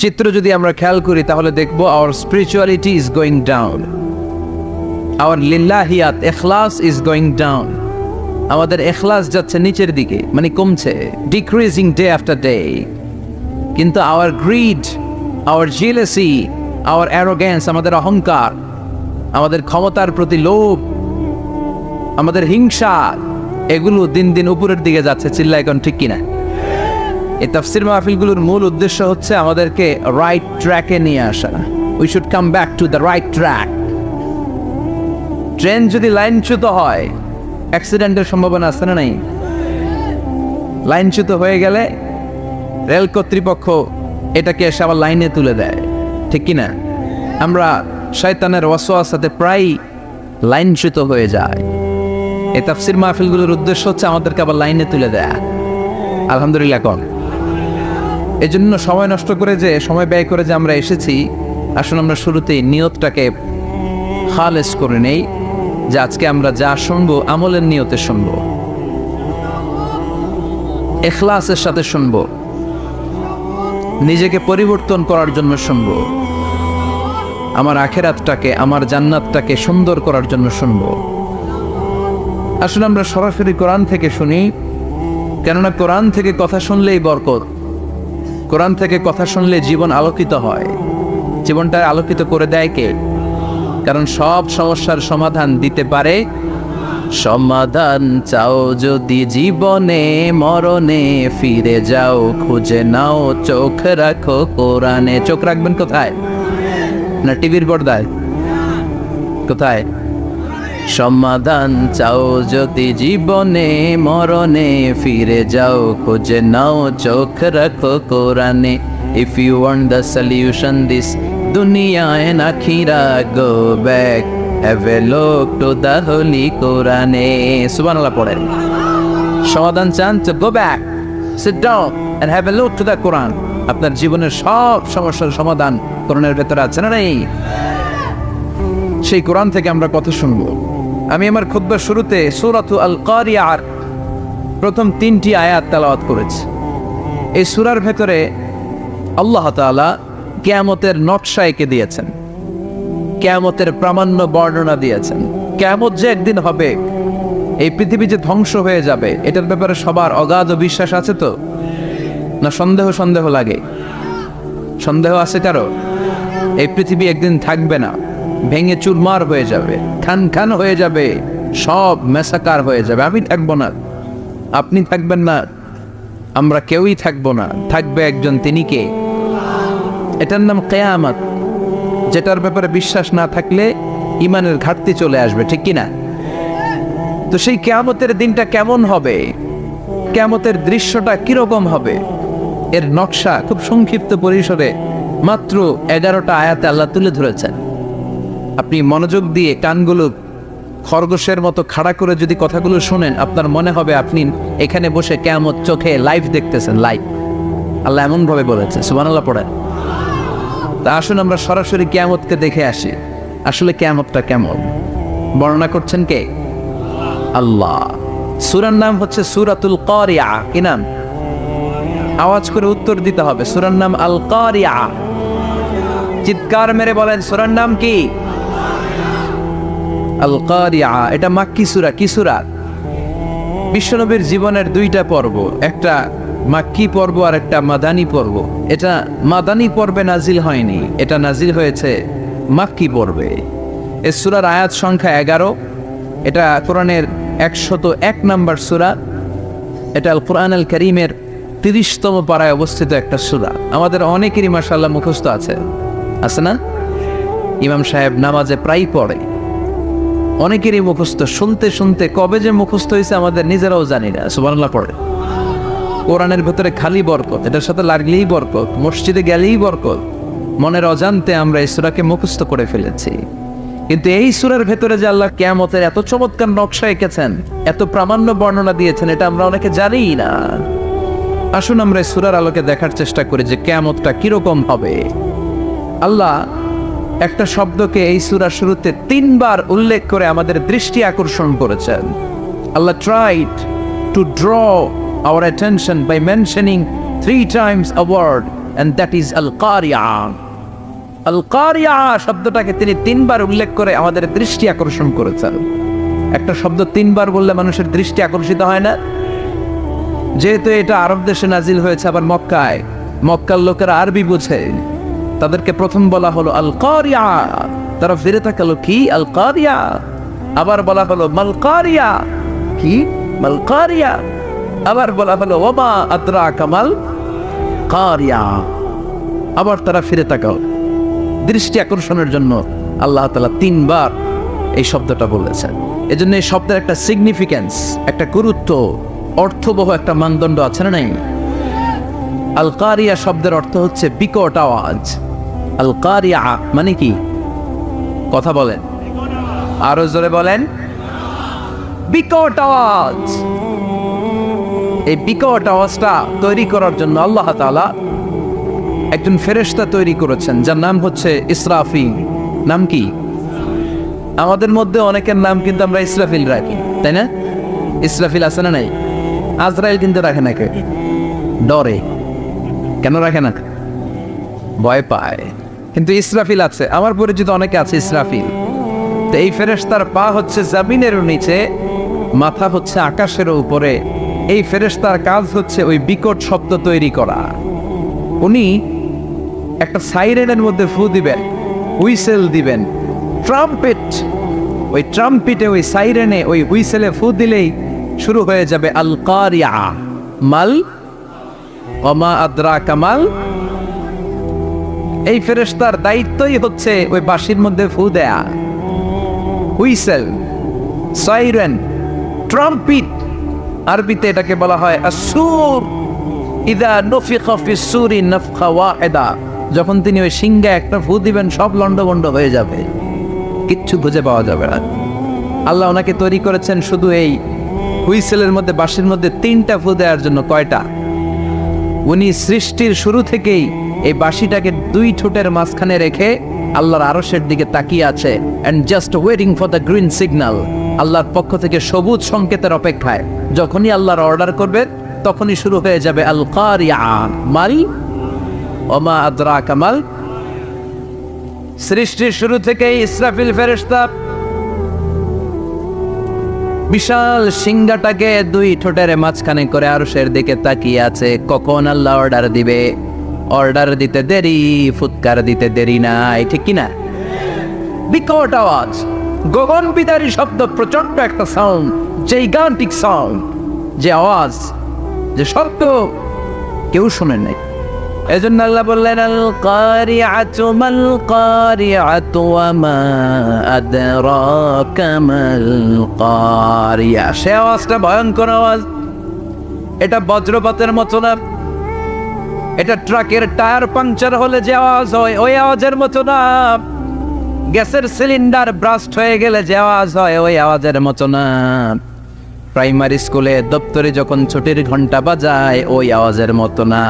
চিত্র যদি আমরা খেয়াল করি তাহলে দেখবো our spirituality is going down, our লিল্লাহিয়াত ইখলাস ইজ গোয়িং ডাউন। আমাদের ইখলাস যাচ্ছে নিচের দিকে, মানে কমছে, ডিক্রিজিং ডে আফটার ডে। কিন্তু our greed, our jealousy, our arrogance, আমাদের অহংকার, আমাদের ক্ষমতার প্রতি লোভ, আমাদের হিংসা, এগুলো দিন দিন উপরের দিকে যাচ্ছে। চিল্লায় এখন ঠিক কিনা? এই তাফসির মাহফিলগুলোর মূল উদ্দেশ্য হচ্ছে আমাদেরকে রাইট ট্র্যাকে নিয়ে আসা। We should come back to the right track. Train যদি লাইনচ্যুত হয়, অ্যাক্সিডেন্টের সম্ভাবনা আছে না নাই? লাইনচ্যুত হয়ে গেলে রেল কর্তৃপক্ষ এটাকে এসে আবার লাইনে তুলে দেয়, ঠিক কিনা? আমরা শয়তানের ওয়াসওয়াসাতে প্রায় লাইনচ্যুত হয়ে যায়। এই তাফসির মাহফিলগুলোর উদ্দেশ্য হচ্ছে আমাদেরকে আবার লাইনে তুলে দেয়া। আলহামদুলিল্লাহ কম। এই জন্য সময় নষ্ট করে, যে সময় ব্যয় করে যে আমরা এসেছি, আসলে আমরা শুরুতেই নিয়তটাকে খালেস করে নেই, যে আজকে আমরা যা শুনবো আমলের নিয়তে শুনবো, ইখলাসের সাথে শুনবো, নিজেকে পরিবর্তন করার জন্য শুনবো, আমার আখিরাতটাকে, আমার জান্নাতটাকে সুন্দর করার জন্য শুনবো। আসলে আমরা সরাসরি কোরআন থেকে শুনি, কেননা কোরআন থেকে কথা শুনলেই বরকত। কোরআন থেকে কথা শুনলে জীবন আলোকিত হয়। জীবনটা আলোকিত করে দেয় কে? কারণ সব সমস্যার সমাধান দিতে পারে। সমাধান চাও যদি জীবনে, মরণে ফিরে যাও, খুঁজে নাও, চোখ রাখো কোরআনে। চোখ রাখবেন কোথায়? না টিভির পর্দায়? কোথায়? সমাধান চাও যদি জীবনে, মরণে ফিরে যাও, খুঁজে নাও, চোখ রাখো কোরআনে। If you want the solution this dunya and akhirah, go back, have a look to the holy Quran. Subhanallah পড়েন। সমাধান চান তো go back, sit down and have a look to the Quran. আপনার জীবনের সব সমস্যার সমাধান কোরআনের ভেতরে আছে না নাই? সেই কোরআন থেকে আমরা কথা শুনবো। আমি আমার খুতবার শুরুতে সূরাতু আল কারিয়ার প্রথম 3টি আয়াত তেলাওয়াত করেছি। এই সূরার ভেতরে আল্লাহ তাআলা কিয়ামতের নকশা এঁকে দিয়েছেন, কিয়ামতের প্রামাণ্য বর্ণনা দিয়েছেন। কিয়ামত যে একদিন হবে এই পৃথিবী যে ধ্বংস হয়ে যাবে এটার ব্যাপারে সবার অগাধ বিশ্বাস আছে তো, না সন্দেহ লাগে? সন্দেহ আছে কারো? এই পৃথিবী একদিন থাকবে না, ভেঙে চুরমার হয়ে যাবে, খান হয়ে যাবে, সব মেসাকার হয়ে যাবে। আমি থাকবো না, আপনি থাকবেন না, আমরা কেউই থাকবো না, থাকবে একজন, তিনি কে? এটার নাম কিয়ামত, যেটার ব্যাপারে বিশ্বাস না থাকলে ইমানের ঘাটতি চলে আসবে, ঠিক কিনা? তো সেই কিয়ামতের দিনটা কেমন হবে, কিয়ামতের দৃশ্যটা কিরকম হবে, এর নকশা খুব সংক্ষিপ্ত পরিসরে মাত্র 11টা আয়াতে আল্লাহ তুলে ধরেছেন। আপনি মনোযোগ দিয়ে কানগুলো খরগোশের মতো খাড়া করে যদি কথাগুলো শোনেন, আপনার মনে হবে আপনি এখানে বসে কিয়ামত চোখে লাইভ দেখতেছেন, লাইভ। আল্লাহ এমন ভাবে বলেছে, সুবহানাল্লাহ পড়েন। তা আসুন আমরা সরাসরি কিয়ামতকে দেখে আসি, আসলে কিয়ামতটা কেমন। বর্ণনা করছেন কে? আল্লাহ। সূরার নাম হচ্ছে সূরাতুল কারিয়া। কি নাম? আওয়াজ করে উত্তর দিতে হবে। সূরার নাম আল কারিয়া। চিৎকার মেরে বলেন, সূরার নাম কি? আল কারিয়া। এটা মাক্কি সূরা। কি সূরা? বিশ্বনবীর জীবনের দুইটা পর্ব, একটা মাক্কি পর্ব আর একটা মাদানী পর্ব। এটা মাদানী পর্বে নাজিল হয়নি, এটা নাজিল হয়েছে মাক্কি পর্বে। এই সূরার আয়াত সংখ্যা 11। এটা কোরআনের 101 নম্বর সূরা। এটা আল কোরআন আল কারীমের 30তম পারায় অবস্থিত একটা সূরা। আমাদের অনেকেরই মাশাআল্লাহ মুখস্থ আছে না? ইমাম সাহেব নামাজে প্রায় পড়ে, অনেকেরই মুখস্থ। শুনতে শুনতে কবে যে মুখস্থ হয়েছে আমাদের নিজেরাও জানি না। সুবহানাল্লাহ পড়ে। কোরআনের ভেতরে খালি বরকত, এটার সাথে লাগলেই বরকত, মসজিদে গেলেই বরকত। মনের অজান্তে আমরা এই সূরাকে মুখস্থ করে ফেলেছি। কিন্তু এই সূরার ভেতরে যে আল্লাহ কিয়ামতের এত চমৎকার নকশা এঁকেছেন, এত প্রামাণ্য বর্ণনা দিয়েছেন, এটা আমরা অনেকে জানিই না। আসুন আমরা এই সূরার আলোকে দেখার চেষ্টা করি যে কিয়ামতটা কিরকম হবে। আল্লাহ একটা শব্দকে এই সূরার শুরুতে 3 বার উল্লেখ করে আমাদের দৃষ্টি আকর্ষণ করেছেন। আল্লাহ tried to draw our attention by mentioning 3 times a word, and that is al-qari'ah. al-qari'ah শব্দটাকে তিনি 3 বার উল্লেখ করে আমাদের দৃষ্টি আকর্ষণ করেছেন। একটা শব্দ 3 বার বললে মানুষের দৃষ্টি আকর্ষিত হয় না? যেহেতু এটা আরব দেশে নাজিল হয়েছে, আবার মক্কায়, মক্কার লোকেরা আরবি বুঝে, তাদেরকে প্রথম বলা হলো আল কারিয়া। তারা ফিরে তাকালো, কি আল কারিয়া? আবার বলা হলো মাল কারিয়া। কি মাল কারিয়া? আবার বলা হলো ওমা আদরাকা মাল কারিয়া। আবার তারা ফিরে তাকালো। দৃষ্টি আকর্ষণের জন্য আল্লাহ তাআলা 3 বার এই শব্দটা বলেছেন। এজন্য এই শব্দের একটা সিগনিফিকেন্স, একটা গুরুত্ব, অর্থবহ একটা মানদণ্ড আছে না নাই? আল কারিয়া শব্দের অর্থ হচ্ছে বিকট আওয়াজ। আল কারিয়া মানে কি? কথা বলেন, আরো জোরে বলেন। বিকট আওয়াজ। এই বিকট আওয়াজটা তৈরি করার জন্য আল্লাহ তাআলা একজন ফেরেশতা তৈরি করেছেন, যার নাম হচ্ছে ইসরাফিল। নাম কি? আমাদের মধ্যে অনেকের নাম কিন্তু আমরা ইসরাফিল রাখি, তাই না? ইসরাফিল আছে না নাই? আজরাইল কিন্তু রাখে না। কে ডরে? কেন রাখে না? ভয় পায়। কিন্তু ইসরাফিল আছে, আমার পরিচিত অনেকে আছে ইসরাফিল। তো এই ফেরেশতার পা হচ্ছে জমিনের নিচে, মাথা হচ্ছে আকাশের উপরে। এই ফেরেশতার কাজ হচ্ছে ওই বিকট শব্দ তৈরি করা। উনি একটা সাইরেনের মধ্যে ফু দিবেন, হুইসেল দিবেন, ট্রাম্পেট। ওই ট্রাম্পেটে, ওই সাইরেনে, ওই হুইসেলে ফু দিলেই শুরু হয়ে যাবে আল কারিয়া। মাল ওমা আদরাকা মাল। এই ফেরেশতার দায়িত্বই হচ্ছে ওই বাঁশির মধ্যে ফু দেয়া। হুইসেল, সাইরেন, ট্রাম্পেট, আরবিতে এটাকে বলা হয় আসসুর। ইদা নুফিখা ফিস সূরি নাফখা ওয়াহিদা। যখন তিনি ওই সিংহে একটা ফু দিবেন, সব লন্ডভন্ড হয়ে যাবে, কিচ্ছু খুঁজে পাওয়া যাবে না। আল্লাহ ওনাকে তৈরি করেছেন শুধু এই হুইসেলের মধ্যে, বাঁশির মধ্যে 3টা ফু দেওয়ার জন্য। কয়টা? উনি সৃষ্টির শুরু থেকেই এই বাঁশিটাকে 2 ঠোঁটের মাঝখানে রেখে আল্লাহর আরশের দিকে তাকিয়ে আছে, and just waiting for the green signal. আল্লাহর পক্ষ থেকে সবুজ সংকেতের অপেক্ষায়। যখনই আল্লাহর অর্ডার করবে তখনই শুরু হয়ে যাবে আল কারিয়া। মাল ওমা আদরাকা মাল। সৃষ্টির শুরু থেকেই ইসরাফিল ফেরেশতা বিশাল সিংহাটাকে দুই ঠোঁটের মাঝখানে করে আরশের দিকে তাকিয়ে আছে, কখন আল্লাহ অর্ডার দিবে। অর্ডার দিতে দেরি, ফুৎকার দিতে দেরি নাই, ঠিক কিনা? বিকট আওয়াজ, গগন বিদারী শব্দ, প্রচন্ড একটা সাউন্ড, জাইগান্টিক সাউন্ড, যে আওয়াজ, যে শব্দ কেউ শুনে নাই। এজন্য আল্লাহ বললেন, আল কারিআতু মাল কারিআতু ওয়া মা আদরাকা মাল কারিয়া। সে আওয়াজটা ভয়ঙ্কর আওয়াজ, এটা বজ্রপাতের মতো না, এটা ট্রাকের টায়ার পাংচার হলে যে আওয়াজ হয় ওই আওয়াজের মতো না, গ্যাসের সিলিন্ডার ব্রাস্ট হয়ে গেলে যে আওয়াজ হয় ওই আওয়াজের মতো না, প্রাইমারি স্কুলে দপ্তরে যখন ছুটির ঘন্টা বাজায় ওই আওয়াজের মতো না।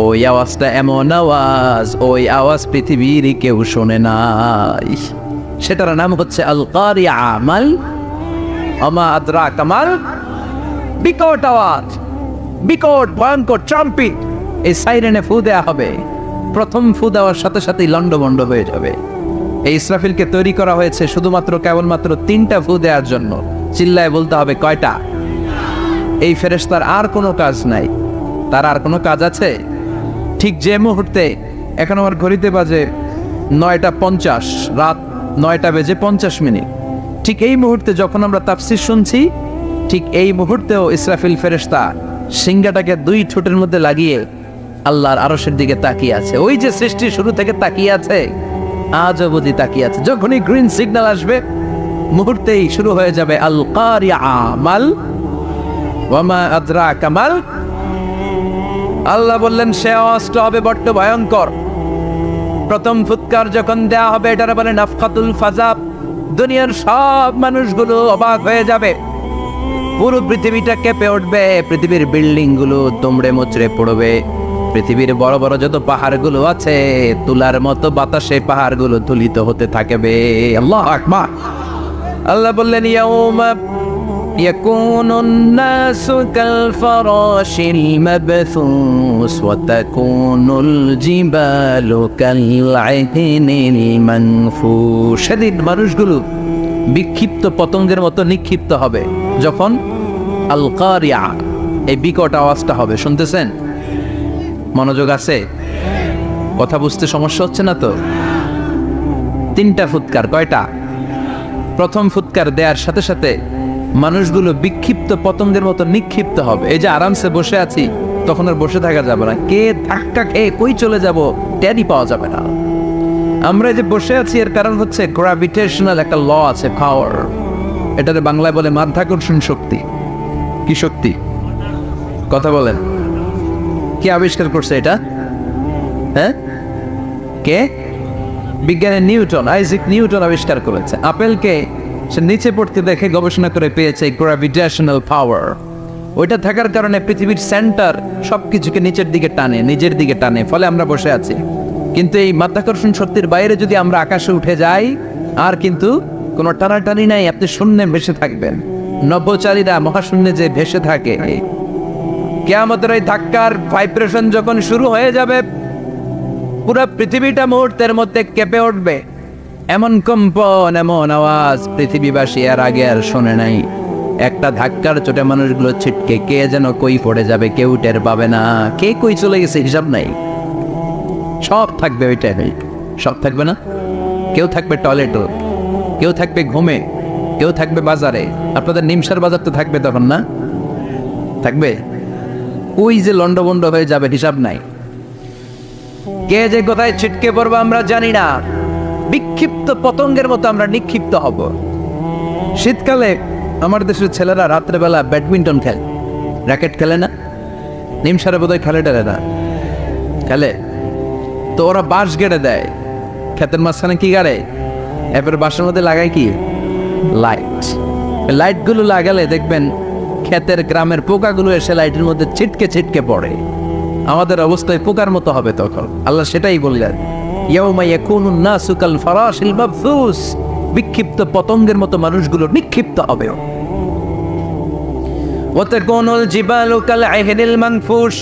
ওই আওয়াজটা এমন আওয়াজ, ওই আওয়াজ পৃথিবীর কেউ শোনে নাই। সেটার নাম হচ্ছে আল কারিআ মাল ওয়া আদরাকা মাল। বিকট আওয়াজ, বিকট ভয়ঙ্কর ট্রাম্পিট, এই সাইরেনে ফু দেয়া হবে। প্রথম ফু দেওয়ার সাথে সাথেই লন্ডভন্ড হয়ে যাবে। এই ইসরাফিলকে তৈরি করা হয়েছে শুধুমাত্র কেবলমাত্র 3টা ফু দেওয়ার জন্য। চিল্লায় বলতে হবে কয়টা? এই ফেরেশতার আর কোনো কাজ নাই, তার আর কোনো কাজ আছে? ঠিক যে মুহূর্তে, এখন আমার ঘড়িতে বাজে 9:50, রাত 9:50, ঠিক এই মুহূর্তে যখন আমরা তাফসীর শুনছি, ঠিক এই মুহূর্তেও ইসরাফিল ফেরেশতা সিংহাটাকে 2 ঠোঁটের মধ্যে লাগিয়ে আল্লাহর আরশের দিকে তাকিয়ে আছে। ওই যে সৃষ্টি শুরু থেকে তাকিয়ে আছে, আজও বুঝি তাকিয়ে আছে। যখনই গ্রিন সিগন্যাল আসবে মুহূর্তেই শুরু হয়ে যাবে আল কারিআ মাল ওয়া মা আদরাকা মাল। আল্লাহ বললেন সে আওয়াজটা হবে বড্ড ভয়ঙ্কর। প্রথম ফুৎকার যখন দেয়া হবে, এটার বলে নাফখাতুল ফাজা। দুনিয়ার সব মানুষগুলো অবাক হয়ে যাবে, পুরো পৃথিবীটা কেঁপে উঠবে, পৃথিবীর বিল্ডিং গুলো দুমড়ে মুচড়ে পড়বে, পৃথিবীর বড় বড় যত পাহাড়গুলো আছে তুলার মতো বাতাসে পাহাড়গুলো তুলিত হতে থাকবে। আল্লাহু আকবার। আল্লাহ বললেন ইয়াউমা ইয়াকুনুন নাসু কাল ফারাশিল মাবথুস ওয়া তাকুনুল জিবালু কাল আহনিল মানফুশ। সেদিন মানুষগুলো বিক্ষিপ্ত পতঙ্গের মতো নিক্ষিপ্ত হবে যখন আল কারিআ, এই বিকট আওয়াজটা হবে। শুনতেছেন? মনোযোগ আছে? কথা বুঝতে সমস্যা হচ্ছে না তো? 3টা ফুৎকার। কয়টা? প্রথম ফুৎকার দেওয়ার সাথে সাথে মানুষগুলো বিক্ষিপ্ত পতঙ্গের মতো নিক্ষিপ্ত হবে। এই যে আরামসে বসে আছি, তখন আর বসে থাকা যাবে না, কে ধাক্কা খেয়ে কই চলে যাব টেরই পাওয়া যাবে না। আমরা যে বসে আছি এর কারণ হচ্ছে গ্র্যাভিটেশনাল একটা ল আছে, পাওয়ার। এটারে বাংলায় বলে মাধ্যাকর্ষণ শক্তি। কি শক্তি? কথা বলেন। কে আবিষ্কার করছে এটা? হ্যাঁ, কে? বিজ্ঞানী নিউটন, আইজাক নিউটন আবিষ্কার করেছে। আপেলকে সে নিচে পড়তে দেখে গবেষণা করে পেয়েছে গ্র্যাভিটেশনাল পাওয়ার। ওইটা থাকার কারণে পৃথিবীর সেন্টার সবকিছুকে নিচের দিকে টানে, নিজের দিকে টানে, ফলে আমরা বসে আছি। কিন্তু এই মাধ্যাকর্ষণ শক্তির বাইরে যদি আমরা আকাশে উঠে যাই, আর কিন্তু কোনো টানাটানি নাই, আপনি শূন্যে ভেসে থাকবেন। নভোচারীরা মহাশূন্যে যে ভেসে থাকে, কিয়ামতের এই ধাক্কার ভাইব্রেশন যখন শুরু হয়ে যাবে, পুরো পৃথিবীটা মুহূর্তের মধ্যে কেঁপে উঠবে। এমন কম্পন, এমন আওয়াজ পৃথিবীবাসী আর আগে আর শোনে নাই। একটা ধাক্কার চোটে মানুষগুলো ছিটকে কে যেন কই পড়ে যাবে, কেউ টের পাবে না। কে কই চলে গেছে হিসাব নাই। সব থাকবে ওইটাই, সব থাকবে না। কেউ থাকবে টয়লেটও, কেউ থাকবে ঘুমে, কেউ থাকবে বাজারে। আপনাদের নিমসার বাজার তো থাকবে তখন, না থাকবে? ওই যে লন্ডভন্ড হয়ে যাবে, হিসাব নাই। কে যে কোথায় ছিটকে পড়বো আমরা জানি না। বিক্ষিপ্ত পতঙ্গের মতো আমরা নিক্ষিপ্ত হব। শীতকালে আমার দেশের ছেলেরা রাত্রেবেলা ব্যাডমিন্টন খেলে, র্যাকেট খেলে না? নিমসারে বোধহয় খেলে টেলে না, খেলে তো। ওরা বাঁশ গেড়ে দেয় ক্ষেতের মাঝখানে। কি গাড়ে? এরপরে বাঁশের মধ্যে লাগায় কি? লাইট। লাইটগুলো লাগালে দেখবেন ক্ষেতের গ্রামের পোকাগুলো এসে লাইটের মধ্যে ছিটকে ছিটকে পড়ে। আমাদের অবস্থায় পোকার মতো হবে তখন। আল্লাহ সেটাই বললেন, ইয়াউমা ইয়াকুনুন নাসু কাল ফারাশিল মাবথুস। বিক্ষিপ্ত পতঙ্গের মতো মানুষগুলো নিক্ষিপ্ত হবে। ওয়া তাকুনুল জিবালু কাল আহনিল মানফুশ।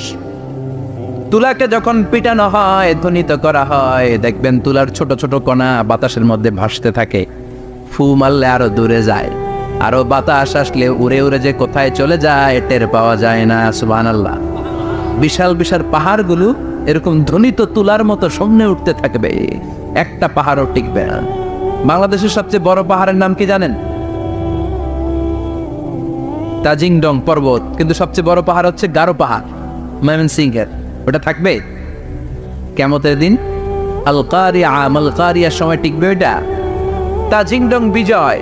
তুলাকে যখন পিটানো হয়, ধ্বনিত করা হয়, দেখবেন তুলার ছোট ছোট কণা বাতাসের মধ্যে ভাসতে থাকে। ফু মারলে আরো দূরে যায়। আরো বাতাস আসলে উড়ে উড়ে যে কোথায় চলে যায় টের পাওয়া যায় না। সুবহানাল্লাহ। বিশাল বিশাল পাহাড়গুলো এরকম ধ্বনিত তুলার মতো সামনে উঠতে থাকবে, একটা পাহাড়ও টিকবে না। বাংলাদেশের সবচেয়ে বড় পাহাড়ের নাম কি জানেন? তাজিংডং পর্বত। কিন্তু সবচেয়ে বড় পাহাড় হচ্ছে গারো পাহাড়, ময়মনসিংহের। ওটা থাকবে কিয়ামতের দিন? আল কারিয়া, আল কারিয়ার সময় টিকবে ওইটা? তাজিংডং বিজয়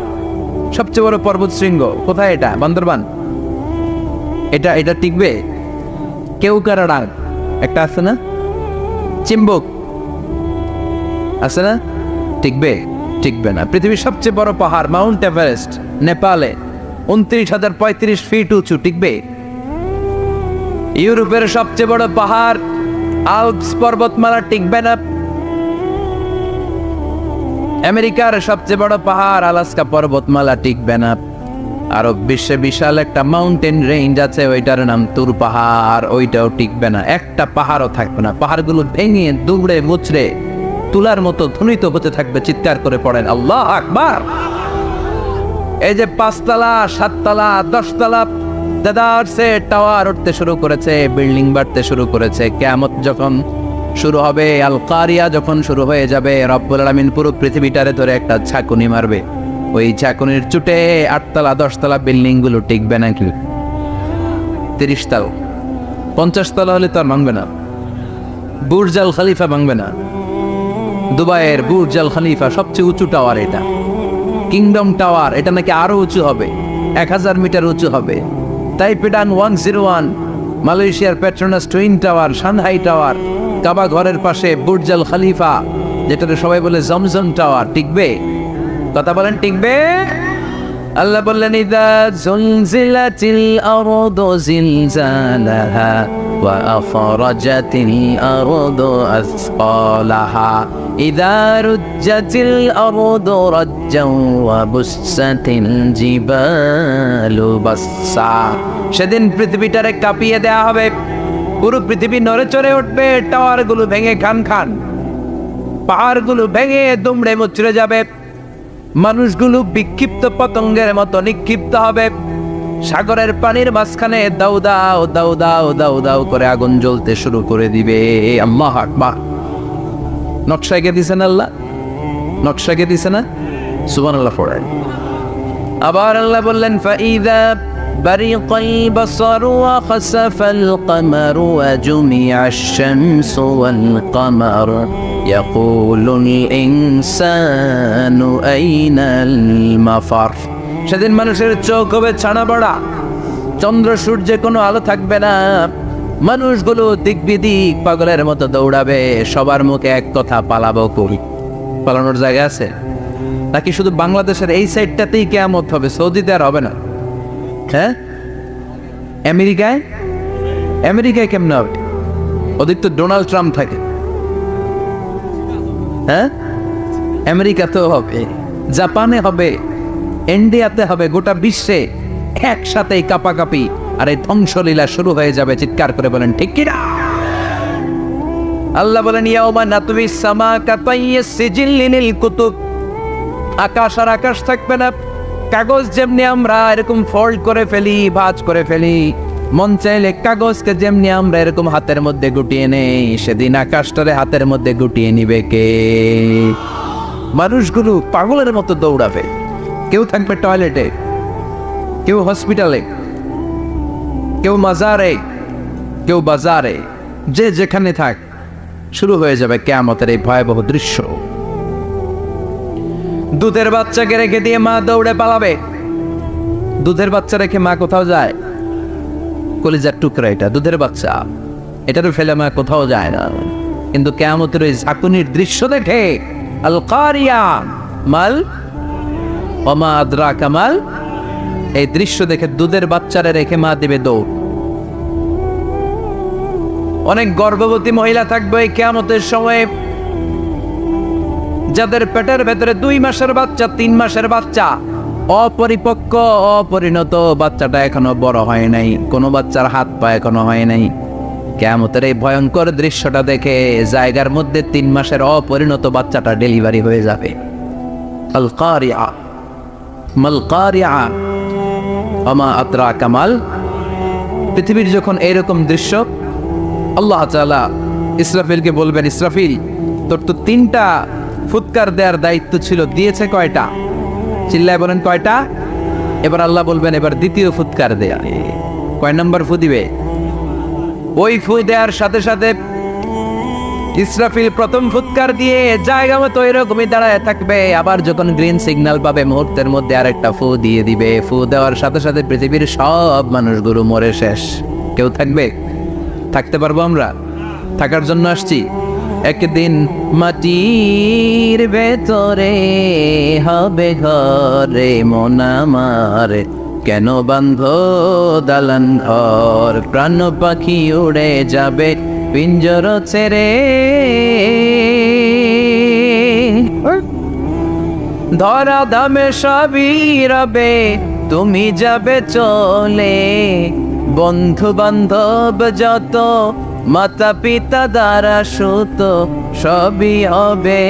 সবচেয়ে বড় পর্বত শৃঙ্গ, কোথায় এটা? বান্দরবান। এটা টিকবে? কেউকারাডাং একটা আছে না, চিম্বুক আছে না, টিকবে? টিকবে না। পৃথিবীর সবচেয়ে বড় পাহাড় মাউন্ট এভারেস্ট নেপালে 29,035 ফিট উঁচু, টিকবে? ইউরোপের সবচেয়ে বড় পাহাড় আল্পস পর্বতমালা, টিকবে না। আমেরিকার সবচেয়ে বড় পাহাড় আলাস্কা পর্বতমালা, টিকবে না। আরব বিশ্বে বিশাল একটা মাউন্টেন রেঞ্জ আছে, ওইটার নাম তুর পাহাড়, ওইটাও টিকবে না। একটা পাহাড়ও থাকবে না। পাহাড়গুলো ভেঙে দুবড়ে মুচড়ে তুলার মতো ধ্বনিত হতে থাকবে। চিৎকার করে পড়েন আল্লাহ আকবার। এই যে 5 তলা 7 তলা 10 তলা দেদারসে টাওয়ার উঠতে শুরু করেছে, বিল্ডিং বাড়তে শুরু করেছে। কিয়ামত যখন শুরু হবে, আল কারিয়া যখন শুরু হয়ে যাবে, রব্বুল আলামিন পুরো পৃথিবীটারে ধরে একটা ঝাঁকুনি মারবে। ওই ঝাঁকুনির চুটে 8 তলা 10 তলা বিল্ডিং গুলো টিকবে নাকি? 30 তলা 50 তলা হলে তো আর ভাঙবে না। বুর্জ আল খলিফা ভাঙবে না। দুবাইয়ের বুর্জ আল খলিফা সবচেয়ে উঁচু টাওয়ার এটা। কিংডম টাওয়ার, এটা নাকি আরো উঁচু হবে, 1000 মিটার উঁচু হবে। তাইপেডান 101, মালয়েশিয়ার Petronas twin tower, Shanghai tower, Kaaba ঘরের পাশে বুর্জ আল খলিফা, যেটাতে সবাই বলে জমজম টাওয়ার, টিকবে? কথা বলেন, টিকবে? আল্লাহ বললেন ইযা জুলজিলাতিল আরদু জিলজালাহা ওয়া আখরাজাতিল আরদু আসকালাহা ইযা রুজ্জাতিল আরদু রাজ্জান ওয়া বুসসাতিল জিবালু বাসসা। সেদিন পৃথিবীটারে কাঁপিয়ে দেয়া হবে, পুরো পৃথিবী নড়ে চড়ে উঠবে, টাওয়ারগুলো ভেঙে খান খান, পাহাড়গুলো ভেঙে দুমড়ে মুচড়ে যাবে, মানুষগুলো বিক্ষিপ্ত পতঙ্গের মতো নিক্ষিপ্ত হবে। সাগরের পানির মাঝখানে দাউ দাউ দাউ দাউ দাউ দাউ করে আগুন জ্বলতে শুরু করে দিবে। আল্লাহ আকবার। নকশা এঁকে দিছেন আল্লাহ, নকশা এঁকে দিছে না? সুবহানাল্লাহ পড়েন। আবার আল্লাহ বললেন ফাইযা বারিকাল বাসারু ওয়া খাসাফাল কমারু ওয়া জুমিআশ শামসু ওয়াল কমার ইয়াকুলুল ইনসানু আইনাল মাফার। সেদিন মানুষের চোখ হবে ছানা বড়া, চন্দ্র সূর্যে কোনো আলো থাকবে না, মানুষগুলো দিক বিদিক পাগলের মতো দৌড়াবে। সবার মুখে এক কথা, পালাবো কই? পালানোর জায়গা আছে নাকি? শুধু বাংলাদেশের এই সাইডটাতেই কিয়ামত হবে, সৌদিতে আর হবে না। হ্যাঁ, আমেরিকায় কেমন হবে? ওদিক তো ডোনাল্ড ট্রাম্প থাকে। হ্যাঁ, আমেরিকাতেও হবে, জাপানে হবে, ইন্ডিয়াতে হবে, গোটা বিশ্বে একসাথে কাপাকাপি আর এই ধ্বংসলীলা শুরু হয়ে যাবে। চিৎকার করে বলেন ঠিক কি না? আল্লাহ বলেন ইয়াউমা নাতউইস সামা কাতাইয়িস সিজিল্লিল কুতুব। আকাশ আর আকাশ থাকবে না। কাগজ যেমনি আমরা এরকম ফোল্ড করে ফেলি, ভাঁজ করে ফেলি, মন চাইলে কাগজকে যেমনি আমরা এরকম হাতের মধ্যে গুটিয়ে নেই, সেদিন আকাশটারে হাতের মধ্যে গুটিয়ে নিবে কে? মানুষগুলো পাগলের মতো দৌড়াবে। কেউ থাকবে টয়লেটে, কেউ হসপিটালে, কেউ মাজারে, কেউ বাজারে, যে যেখানে থাক, শুরু হয়ে যাবে কিয়ামতের এই ভয়াবহ দৃশ্য। দুধের বাচ্চাকে রেখে দিয়ে মা দৌড়ে পালাবে। দুধের বাচ্চা রেখে মা কোথাও যায়? কলিজার টুকরা এটা, দুধের বাচ্চা, এটারও ফেলে মা কোথাও যায় না। কিন্তু কিয়ামতের ওই ঝাঁকুনির দৃশ্য দেখে আল কারিয়া মাল ওয়া মা আদরাকা মাল, এই দৃশ্য দেখে দুধের বাচ্চারে রেখে মা দিবে দৌড়। অনেক গর্ভবতী মহিলা থাকবে এই কিয়ামতের সময়ে, যাদের পেটের ভেতরে 2 মাসের বাচ্চা, 3 মাসের বাচ্চা, অপরিপক্ক অপরিণত, বাচ্চাটা এখনো বড় হয় নাই, কোনো বাচ্চার হাত পা এখনো হয় নাই। কিয়ামতের এই ভয়ঙ্কর দৃশ্যটা দেখে জায়গার মধ্যে 3 মাসের অপরিণত বাচ্চাটা ডেলিভারি হয়ে যাবে। আল কারিয়া মাল কারিয়া। আমা আতরা কামাল। পৃথিবীর যখন এইরকম দৃশ্য, আল্লাহ তাআলা ইসরাফিলকে বলবেন, ইসরাফিল তোর তো 3টা ফুৎকার দেওয়ার দায়িত্ব ছিল, দিয়েছে কয়টা? চিল্লায় বলেন কয়টা? এবার আল্লাহ বলবেন এবার দ্বিতীয় ফুৎকার দেয়া। কয় নাম্বার ফু দিবে? ওই ফু দেওয়ার সাথে সাথে ইসরাফিল প্রথম ফুৎকার দিয়ে জায়গা মতো এরকমই দাঁড়ায় থাকবে, আবার যখন গ্রিন সিগন্যাল পাবে মুহূর্তের মধ্যে আরেকটা ফু দিয়ে দিবে। ফু দেওয়ার সাথে সাথে পৃথিবীর সব মানুষগুলো মরে শেষ। কেউ থাকবে? থাকতে পারবো আমরা? থাকার জন্য আসছি। একদিন মাটির ভেতরে হবে ঘরে মন আমার, কেন বান্ধ দালান ঘর, প্রাণ পাখি উড়ে যাবে পিঞ্জর ছেড়ে, ধরা ধামে সবই রবে তুমি যাবে চলে, বন্ধু বান্ধব যত মাতা পিতা দ্বারা সুত সবই হবে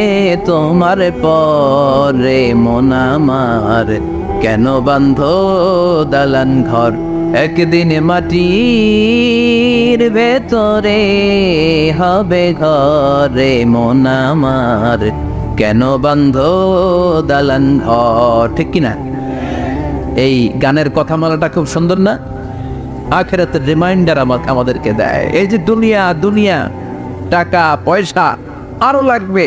তোমার পরে মন আমার, কেন বান্ধ দালান ঘর, একদিন মাটির ভেতরে হবে ঘরে মন আমার, কেন বান্ধ দালান ঘর। ঠিক কিনা? এই গানের কথামালাটা খুব সুন্দর না? আখিরাতের রিমাইন্ডার আমাদেরকে দেয়। এই যে দুনিয়া দুনিয়া, টাকা পয়সা আরো লাগবে,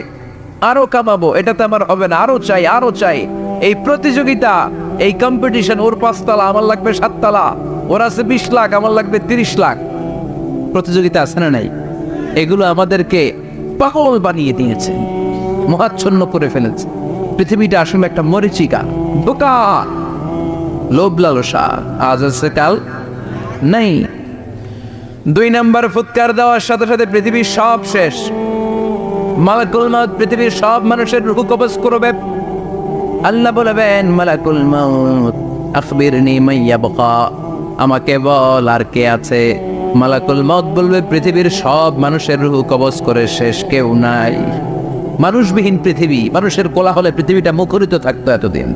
আরো কামাবো, এটাতে আমার হবে না, আরো চাই আরো চাই। এই প্রতিযোগিতা, এই কম্পিটিশন, ওর 5 তলা আমার লাগবে 7 তলা, ওর আছে 20 লাখ আমার লাগবে 30 লাখ, প্রতিযোগিতা আছে না নাই? এগুলো আমাদেরকে পাগল বানিয়ে দিয়েছে, মহাচ্ছন্ন করে ফেলেছে। পৃথিবীটা আসলে একটা মরিচিকা, বোকা, লোভ লালসা, আজ আছে কাল নাই। 2 নাম্বার ফুৎকার দেওয়ার সাথে সাথে পৃথিবীর সব শেষ। মালাকুল মাউত পৃথিবীর সব মানুষের রূহ কবজ করবে। আল্লাহ বলবেন, মালাকুল মাউত আখবিরনি মাইয়াবকা, আমাকে বল আর কে আছে। মালাকুল মাউত বলবে, পৃথিবীর সব মানুষের রূহ কবজ করে শেষ, কেউ নাই। মানুষবিহীন পৃথিবী, মানুষের কোলাহলে পৃথিবীটা মুখরিত থাকতো এতদিন।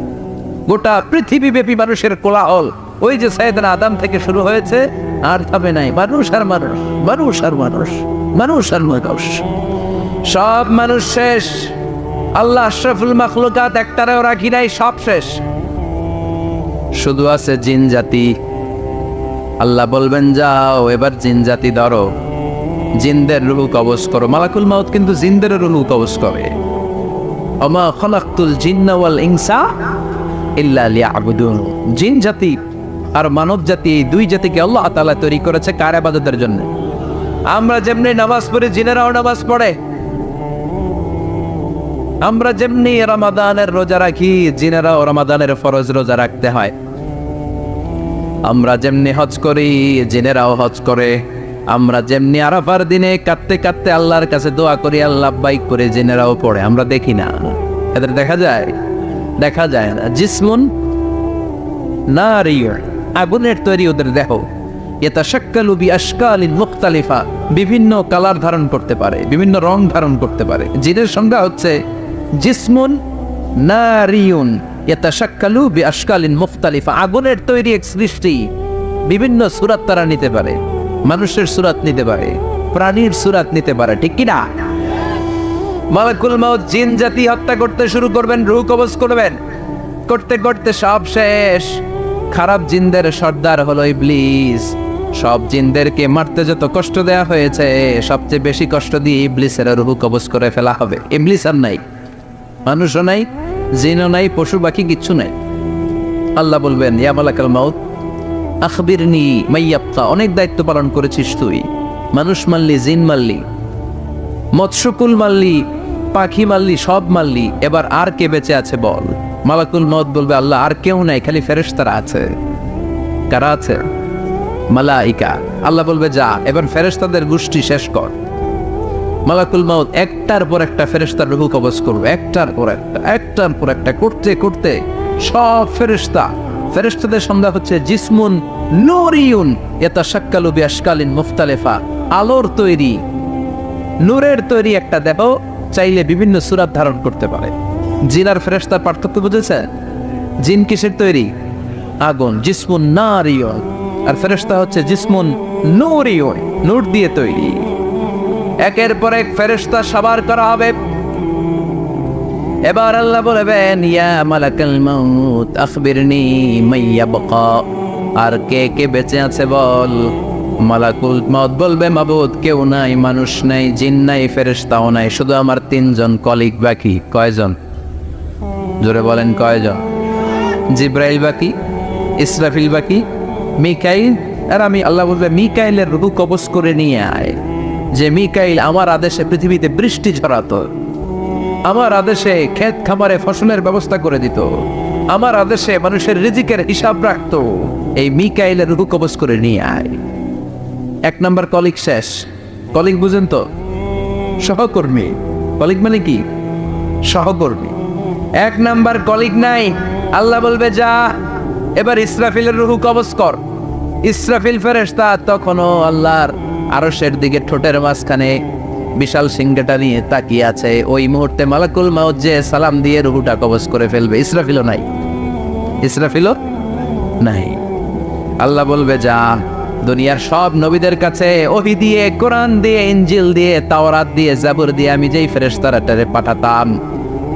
গোটা পৃথিবীব্যাপী মানুষের কোলাহল, ওই যে সাইয়েদনা আদম থেকে শুরু হয়েছে, আর থামে নাই। মানুষ আর মানুষ, মানুষ আর মানুষ, মানুষ আর মানুষ, সব মানুষ শেষ। আল্লাহ আশরাফুল মাখলুকাত একটারেও রাখি নাই, সব শেষ। শুধু আছে জিন জাতি। আল্লাহ বলবেন, যাও এবার জিন জাতি ধরো, জিনদের রূহ কবজ করো। মালাকুল মাউত কিন্তু জিনদের রূহ কবজ করে। ওমা খলাকতুল জিন্না ওয়াল ইনসা ইল্লা লিয়াবুদুন। জিন জাতি আর মানব জাতি, এই 2 জাতিকে আল্লাহ তাআলা তৈরি করেছে কার ইবাদতের জন্য। আমরা যেমনি নামাজ পড়ি, জিনেরাও নামাজ পড়ে। আমরা যেমনি রমাদানের রোজা রাখি, জিনেরাও রমাদানের ফরজ রোজা রাখতে হয়। আমরা যেমনি হজ করি, জিনেরাও হজ করে। আমরা যেমনি আরাফার দিনে কাঁদতে কাঁদতে আল্লাহর কাছে দোয়া করি, আল্লাহ বাইক করে, জিনেরাও পড়ে। আমরা দেখি না, এদের দেখা যায়? দেখা যায় না। জিসমুন নারিয়্য, আগুনের তৈরি ওদের দেহ। ইয়াতাশাক্কালু বিআশকালিন মুখতালিফা, বিভিন্ন কালার ধারণ করতে পারে, বিভিন্ন রং ধারণ করতে পারে। জিনের সংজ্ঞা হচ্ছে জিসমুন নারিয়ুন ইয়াতাশাক্কালু বিআশকালিন মুখতালিফা, আগুনের তৈরি এক সৃষ্টি। বিভিন্ন সূরাত তারা নিতে পারে, মানুষের সূরাত নিতে পারে, প্রাণীর সূরাত নিতে পারে। ঠিক কি না? মালাকুল মাউত জিন জাতি হত্যা করতে শুরু করবেন, রূহ কবজ করবেন। করতে করতে সব শেষ। খারাপ জিনদের সর্দার হলো ইবলিস। সব জিনদেরকে মারতে যত কষ্ট দেয়া হয়েছে, সবচেয়ে বেশি কষ্ট দিয়ে ইবলিসের রূহ কবজ করে ফেলা হবে। ইবলিস আর নাই, মানুষও নাই, জিনও নাই, পশু পাখি কিচ্ছু নাই। আল্লাহ বলবেন, ইয়া মালাকুল মাউত আখবিরনি মাইয়াবকা, অনেক দায়িত্ব পালন করেছিস তুই। মানুষ মারলি, জিন মারলি, মৎস্যকুল মারলি, পাখি মারলি, সব মারলি, এবার আর কে বেঁচে আছে বল। মালাকুল মউত বলবে, আল্লাহ আর কেউ নাই, খালি ফেরেশতারা আছে। কারা আছে? মালাইকা। আল্লাহ বলবে, যা এবার ফেরেশতাদের গোষ্ঠী শেষ কর। মালাকুল মউত একটার পর একটা ফেরেশতার রূহ কবজ করবে, একটার পর একটা, একটার পর একটা, করতে করতে সব ফেরেশতা। ফেরেশতাদের সংজ্ঞা হচ্ছে জিসমুন নূরিয়ুন ইয়াতাশাক্কালু বিআশকালিন মুখতালিফা, আলোর তৈরি, নূরের তৈরি একটা দেহ, চাইলে বিভিন্ন সূরাত ধারণ করতে পারে। জিন আর ফেরেশতার পার্থক্য বুঝেছে? জিন কিসের তৈরি? আগুন, জিসমুন নারিয়ন, আর ফেরেশতা হচ্ছে জিসমুন নূরিয়ন, নূর দিয়ে তৈরি। একের পর এক ফেরেশতা সবার করা হবে। এবার আল্লাহ বলবেন, ইয়া মালাকাল মাউত আখবিরনি মাইয়াবকা, আর কে কে বেঁচে আছে বল। মালাকুল মাউত বলবে, মাবুদ কেউ নাই, মানুষ নাই, জিন নাই, ফেরেশতাও নাই, শুধু আমার 3 জন কলিগ বাকি। কয়জন? জোরে বলেন কয়জন? জিব্রাইল বাকি, ইসরাফিল বাকি, মিকাইল। আর আমি, আল্লাহ বলবে মিকাইলের রূহ কবজ করে নিয়ে আয়। যে মিকাইল আমার আদেশে পৃথিবীতে বৃষ্টি ঝরাতো, আমার আদেশে ক্ষেত খামারে ফসলের ব্যবস্থা করে দিত, আমার আদেশে মানুষের রিজিকের হিসাব রাখতো। এই মিকাইলের রূহ কবজ করে নিয়ে আয়। 1 নম্বর কলিগ শেষ। কলিগ বুঝেন তো? সহকর্মী। কলিগ মানে কি? সহকর্মী। 1 নম্বর কলিগ নাই। আল্লাহ বলবে, যা এবার ইসরাফিলের রূহ কবজ কর। ইসরাফিল ফেরেশতা তখনও আল্লাহর আরশের দিকে ঠোঁটের মাঝখানে বিশাল সিংহাটা নিয়ে তাকিয়ে আছে। ওই মুহূর্তে মালাকুল মাউত যে সালাম দিয়ে রূহটা কবজ করে ফেলবে। ইসরাফিলও নাই, ইসরাফিলও নাই। আল্লাহ বলবে, যা দুনিয়ার সব নবীদের কাছে ওহী দিয়ে, কোরআন দিয়ে, ইনজিল দিয়ে, তাওরাত দিয়ে, জাবুর দিয়ে আমি যেই ফেরেশতাটারে পাঠাতাম,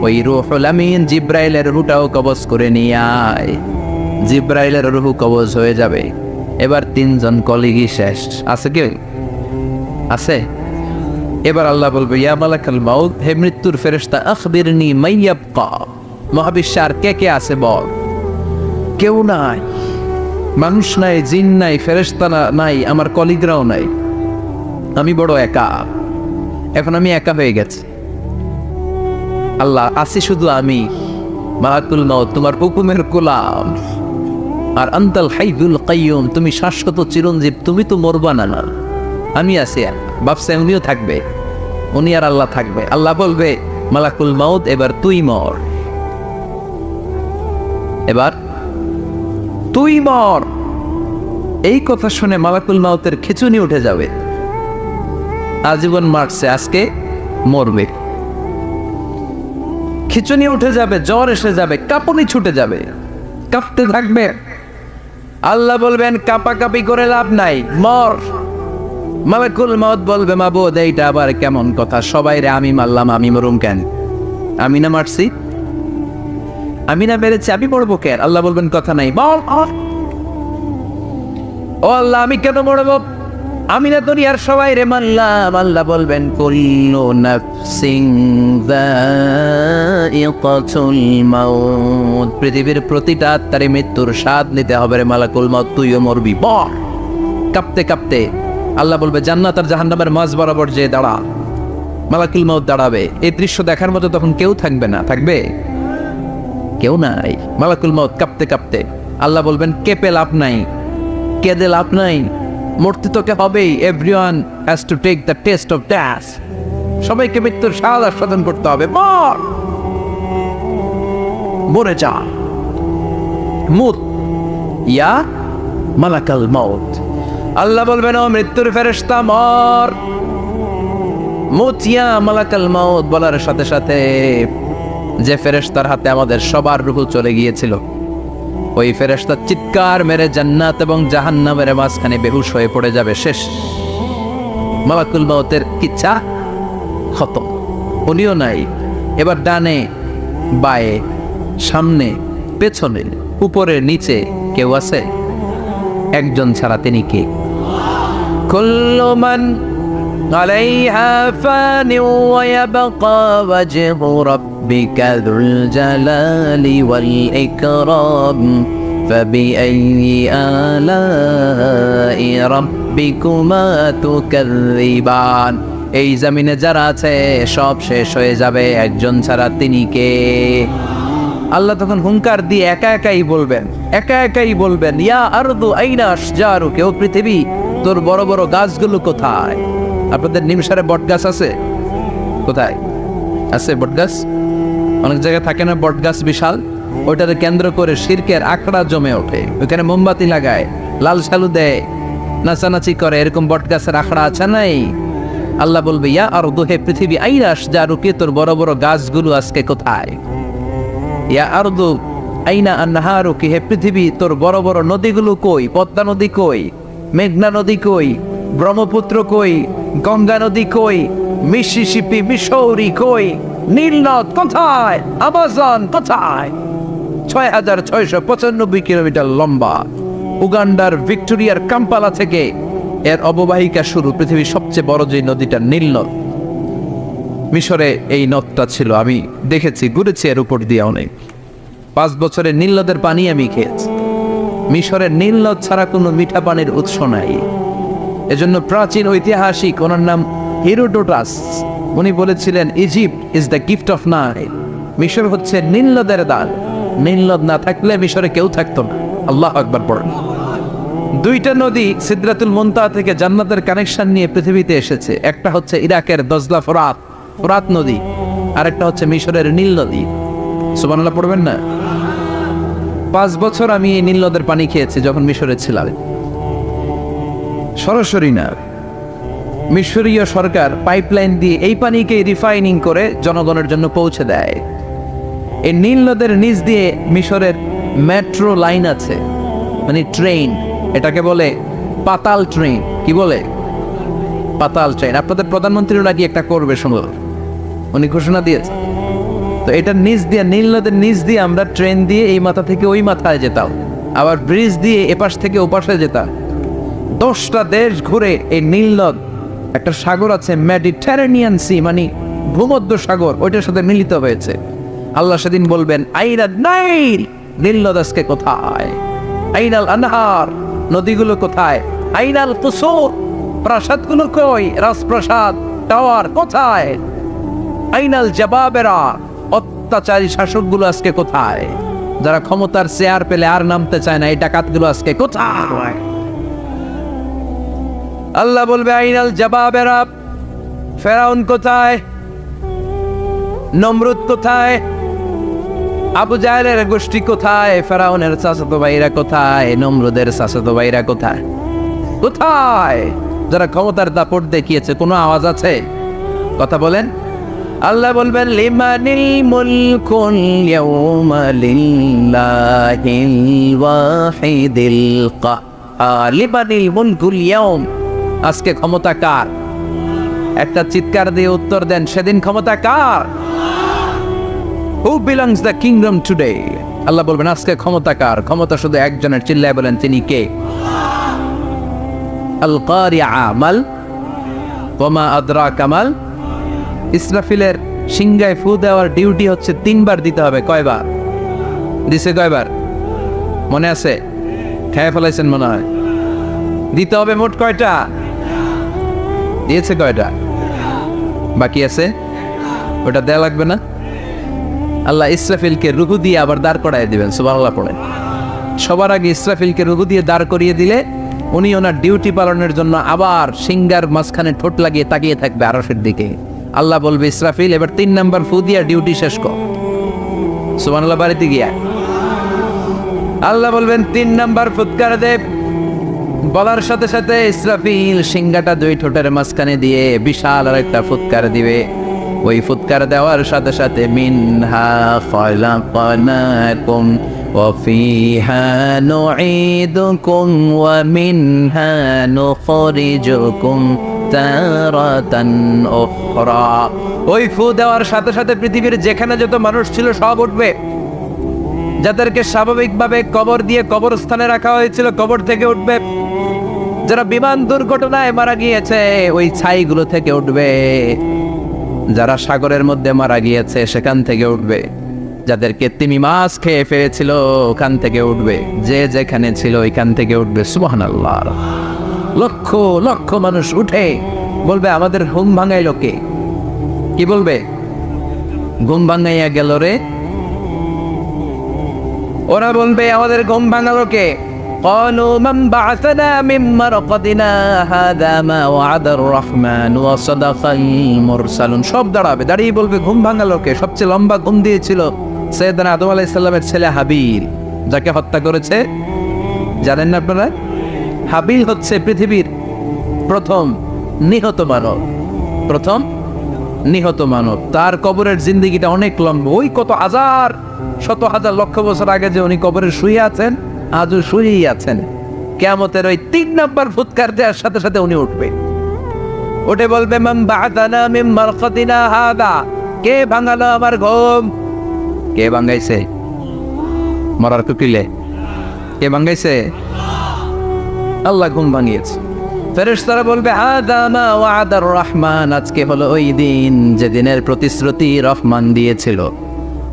ওই রূহুল আমিন জিব্রাইলের রূহটাও কবজ করে নিয়ে আয়। জিব্রাইলের রূহ কবজ হয়ে যাবে। এবার 3 জন কলিগই শেষ। আছে কেউ? আছে? এবার আল্লাহ বলবে, ইয়া মালাকাল মাউত, হে মৃত্যুর ফেরেশতা, আখবিরনি মাইয়াবকা, মহাবিশ্বে আর কে কে আছে বল। কেউ নাই, মানুষ নাই, জিন নাই, ফেরেশতা নাই, আমার কলিগরাও নাই, আমি বড় একা। এখন আমি একা হয়ে গেছি। আল্লাহ, আছি শুধু আমি, মালাকুল মাউত তোমার হুকুমের গোলাম। আর আনতাল হাইয়ুল কাইয়ুম, তুমি শাশ্বত চিরঞ্জীব, তুমি তো মরবা না। না, আমি আছি। ভাবছে উনিও থাকবে, উনি আর আল্লাহ থাকবে। আল্লাহ বলবে, মালাকুল মাউত এবার তুই মর, এবার তুই মর। এই কথা শুনে মালাকুল মাউতের খিঁচুনি উঠে যাবে। আজীবন মারছে, আজকে মরবে। খিঁচুনি উঠে যাবে, জ্বর এসে যাবে, কাঁপুনি ছুটে যাবে, কাঁপতে থাকবে। আল্লাহ বলবেন, কাঁপাকাঁপি করে লাভ নাই, মর। মালাকুল মাউত বলবে, মাবুদ এইটা আবার কেমন কথা? সবাই রে আমি মারলাম, আমি মরুম কেন? আমি না মারছি, আমি না মেরেছি, আমি মরবো কেন? আল্লাহ বলবেন, কথা নাই, মর। ও আল্লাহ, আমি কেন মরবো? আমি না দুনিয়ার সবাই রে মারলাম। আল্লাহ বলবেন, কুল্লু নাফসিন যায়িকাতুল মাউত, পৃথিবীর প্রতিটা আত্মারে মৃত্যুর স্বাদ নিতে হবে রে মালাকুল মাউত, তুইও মরবি, মর। কাঁপতে কাঁপতে আল্লাহ বলবে, জান্নাত আর জাহান্নামের মাঝ বরাবর যে দাঁড়া। মালাকুল মাউত দাঁড়াবে। এই দৃশ্য দেখার মতো তখন কেউ থাকবে না। থাকবে? কেউ নাই। মালাকুল মাউত কাঁপতে কাঁপতে আল্লাহ বলবেন, কেঁপে লাভ নাই, কেঁদে লাভ নাই, মরতে তোকে হবেই। Everyone has to take the test of death, সবাইকে মৃত্যুর স্বাদ আস্বাদন করতে হবে। মর, মরে যা, মুত ইয়া মালাকাল মাউত। আল্লাহ বলবেন, ও মৃত্যুর ফেরেশতা, মর, মুত ইয়া মালাকাল মাউত। বলার সাথে সাথে যে ফেরেশতার হাতে আমাদের সবার রূহ চলে গিয়েছিল, ওই ফেরেশতা চিৎকার মেরে জান্নাত এবং জাহান্নামের মাঝখানে বেহুশ হয়ে পড়ে যাবে। শেষ। মালাকুল মাউতের কিচ্ছা খতম, উনিও নাই। এবার ডানে বায়ে, সামনে পেছনে, উপরে নিচে কেউ আছে? একজন ছাড়া, তিনি কে? কুল্লু মান আলাইহা ফানি ওয়া ইয়াবকা ওয়াজহু রাব্বিকা যুল জালালি ওয়াল ইকরাম ফাবিআইয়ি আলাই রাব্বিকুমা তুকাযযিবান। এই জমিনে যারা আছে সব শেষ হয়ে যাবে, একজন ছাড়া, তিনি কে? আল্লাহ তখন হুঙ্কার দিয়ে একা একাই বলবেন, একা একাই বলবেন, ইয়া আরদু আইনা আশজারু, কেউ পৃথিবী তোর বড় বড় গাছগুলো কোথায়? আপনাদের নিমসারে বট গাছ আছে? কোথায় আছে বট গাছ? অনেক জায়গায় থাকে না বট গাছ বিশাল, ওইটাকে কেন্দ্র করে শিরকের আখড়া জমে ওঠে, ওইখানে মোমবাতি লাগায়, লাল সালু দেয়, নাচানাচি করে, এরকম বট গাছের আখড়া আছে নাই? আল্লাহ বলবে, ইয়া আরদু, হে পৃথিবী, আইনা আশজারু, কে তোর বড় বড় গাছগুলো আজকে কোথায়? ইয়া আরদু আইনা আনহারুকি, হে পৃথিবী তোর বড় বড় নদীগুলো কই? পদ্মা নদী কই? মেঘনা নদী কই? ব্রহ্মপুত্র কই? গঙ্গা নদী কই? মিসিসিপি, মিসৌরি কই? নীল নদ কোথায়? আমাজন কোথায়? 6,695 কিলোমিটার লম্বা। উগান্ডার ভিক্টোরিয়ার কাম্পালা থেকে এর অববাহিকা শুরু। পৃথিবীর সবচেয়ে বড় যে নদীটা নীল নদ, মিশরে এই নদটা ছিল। আমি দেখেছি, ঘুরেছি এর উপর দিয়ে অনেক। 5 বছরে নীল নদের পানি আমি খেয়েছি। মিশরের নীল নদ ছাড়া কোনো মিঠা পানির উৎস নাই। এজন্য প্রাচীন ঐতিহাসিক, ওনার নাম হেরোডোটাস, উনি বলেছিলেন Egypt is the gift of Nile. মিশর হচ্ছে নীল নদের দান। নীল নদ না থাকলে মিশরে কেউ থাকতো না। আল্লাহু আকবার পড়েন। 2টা নদী সিদরাতুল মুনতাহা থেকে জান্নাতের কানেকশন নিয়ে পৃথিবীতে এসেছে। একটা হচ্ছে ইরাকের দজলা ফোরাত নদী, আর একটা হচ্ছে মিশরের নীল নদী। সুবহানাল্লাহ পড়বেন না? 5 বছর আমি এই নীল নদের পানি খেয়েছি যখন মিশরে ছিলাম। সরাসরি না, মিশরীয় সরকার পাইপলাইন দিয়ে এই পানিকে রিফাইনিং করে জনগণের জন্য পৌঁছে দেয়। এই নীল নদের নিচ দিয়ে মিশরের মেট্রো লাইন আছে, মানে ট্রেন। এটাকে বলে পাতাল ট্রেন। কি বলে? পাতাল ট্রেন। আপনাদের প্রধানমন্ত্রীও নাকি একটা করবে, শুনল, উনি ঘোষণা দিয়েছে। তো এটার নিচ দিয়ে, নীল নদের নিচ দিয়ে আমরা ট্রেন দিয়ে এই মাথা থেকে ওই মাথায় যেতাম, আবার ব্রিজ দিয়ে এপাশ থেকে ওপাশে যেতাম। 10টা দেশ ঘুরে এই নীল নদ, একটা সাগর আছে মেডিটেরেনিয়ান সি, মানে ভূমধ্য সাগর, ওইটার সাথে মিলিত হয়েছে। আল্লাহ সেদিন বলবেন আইনা নাইল, নীল নদ আজকে কোথায়? আইনাল আনহার, নদীগুলো কোথায়? আইনাল কুসুর, প্রাসাদগুলো কই? রাজপ্রাসাদ, টাওয়ার কোথায়? আইনাল জাবাবেরা, অত্যাচারী শাসকগুলো আজকে কোথায়? যারা ক্ষমতার চেয়ার পেলে আর নামতে চায় না, এই ডাকাতগুলো আজকে কোথায়? আল্লাহ বলবে আইনাল জাবাবেরা, ফেরাউন কোথায়? নমরুদ কোথায়? আবু জাহেলের গোষ্ঠী কোথায়? ফেরাউনের চাচাতো ভাইরা কোথায়? নমরুদের চাচাতো ভাইরা কোথায়? কোথায়? যারা ক্ষমতার দাপট দেখিয়েছে, কোনো আওয়াজ আছে? কথা বলেন। আল্লাহ বলবেন লিমানিল মুলকুল ইয়াউমা লিল্লাহিল ওয়াহিদিল কাহ্হার। লিমানিল মুলকুল ইয়াউম, আজকে ক্ষমতা কার? একটা চিৎকার দিয়ে উত্তর দেন, সেদিন ক্ষমতা কার? Who belongs the kingdom today? আল্লাহ বলবেন আজকে ক্ষমতা কার? ক্ষমতা শুধু একজনের। চিল্লায় বলেন, তিনি কে? আল কারিআ মাল ওয়া মা আদরাকা মাল। ইসরাফিলের সিংহায় ফু দেওয়ার ডিউটি হচ্ছে 3 বার দিতে হবে। কয়বার দিছে? কয়বার মনে আছে? খেয়ে ফেলাইছেন মনে হয়। দিতে হবে মোট কয়টা? দিয়েছে কয়টা? বাকি আছে, ওটা দেয়া লাগবে না? আল্লাহ ইসরাফিলকে রুহু দিয়ে আবার দাঁড় করায় দিবেন। সুবহানাল্লাহ পড়েন। সবার আগে ইসরাফিলকে রুহু দিয়ে দাঁড় করিয়ে দিলে উনি ওনার ডিউটি পালনের জন্য আবার সিংহার মাঝখানে ঠোঁট লাগিয়ে তাকিয়ে থাকবে আরশের দিকে। আল্লাহ বলবে ইসরাফিল এবার 3 নাম্বার ফু দিয়া ডিউটি শেষ কর। সুবহানাল্লাহ। বাড়িতে গিয়া আল্লাহ বলবেন 3 নাম্বার ফুৎকার দে। বলার সাথে সাথে ইসরাফিল সিংহাটা 2 ঠোঁটের মাঝখানে দিয়ে বিশাল আর একটা ফুৎকার দিবে। ওই ফুৎকার দেওয়ার সাথে সাথে মিনহা খালাকনাকুম ওয়া ফিহা নুঈদুকুম ওয়া মিনহা নুখরিজুকুম তারাতান উখরা। ওই ফু দেওয়ার সাথে সাথে পৃথিবীর যেখানে যত মানুষ ছিল সব উঠবে। যাদেরকে স্বাভাবিকভাবে কবর দিয়ে কবরস্থানে রাখা হয়েছিল কবর থেকে উঠবে। যারা বিমান দুর্ঘটনায় মারা গিয়েছে ওই ছাইগুলো থেকে উঠবে। যারা সাগরের মধ্যে মারা গিয়েছে সেখান থেকে উঠবে। যাদেরকে তিমি মাছ খেয়ে ফেলেছিল ওখান থেকে উঠবে। যে যেখানে ছিল ওইখান থেকে উঠবে। সুবহানাল্লাহ। লক্ষ লক্ষ মানুষ উঠে বলবে আমাদের ঘুম ভাঙাইলো কে? কি বলবে? ঘুম ভাঙাইয়া গেল রে। ওরা বলবে আমাদের ঘুম ভাঙালো কে? قالوا من بعثنا من مرقدنا هذا ما وعد الرحمن وصدق المرسلون। সব দাঁড়াবে, দাঁড়িয়ে বলবে ঘুম ভাঙালো কে? সবচেয়ে লম্বা ঘুম দিয়েছিল সৈয়দনা আদম আলাইহিস সালামের ছেলে হাবিল, যাকে হত্যা করেছে। জানেন না আপনারা? হাবিল হচ্ছে পৃথিবীর প্রথম নিহত মানব। প্রথম নিহত মানব, তার কবরের জিন্দেগিটা অনেক লম্বা। ওই কত হাজার শত হাজার লক্ষ বছর আগে যে উনি কবরে শুয়ে আছেন, আজও শুয়েই আছেন। কিয়ামতের ওই 3 নাম্বার ফুৎকার দেওয়ার সাথে সাথে উনি উঠবে, উঠে বলবে মান বা'আতানা মিন মারকাদিনা হাদা, কে ভাঙালো আমার ঘুম? কে ভাঙাইছে? মরার কুকিলে কে ভাঙাইছে? আল্লাহ ঘুম ভাঙিয়েছে। ফেরেশতারা বলবে হাদা মা ওয়া'দার রহমান, আজকে হলো ওই দিন যে দিনের প্রতিশ্রুতি রহমান দিয়েছিল,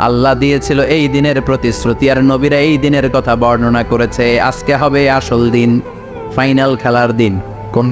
আল্লাহ দিয়েছিল এই দিনের প্রতিশ্রুতি, আর নবীরা এই দিনের কথা বর্ণনা করেছে। আজকে হবে আসল দিন, ফাইনাল খেলার দিন। কোন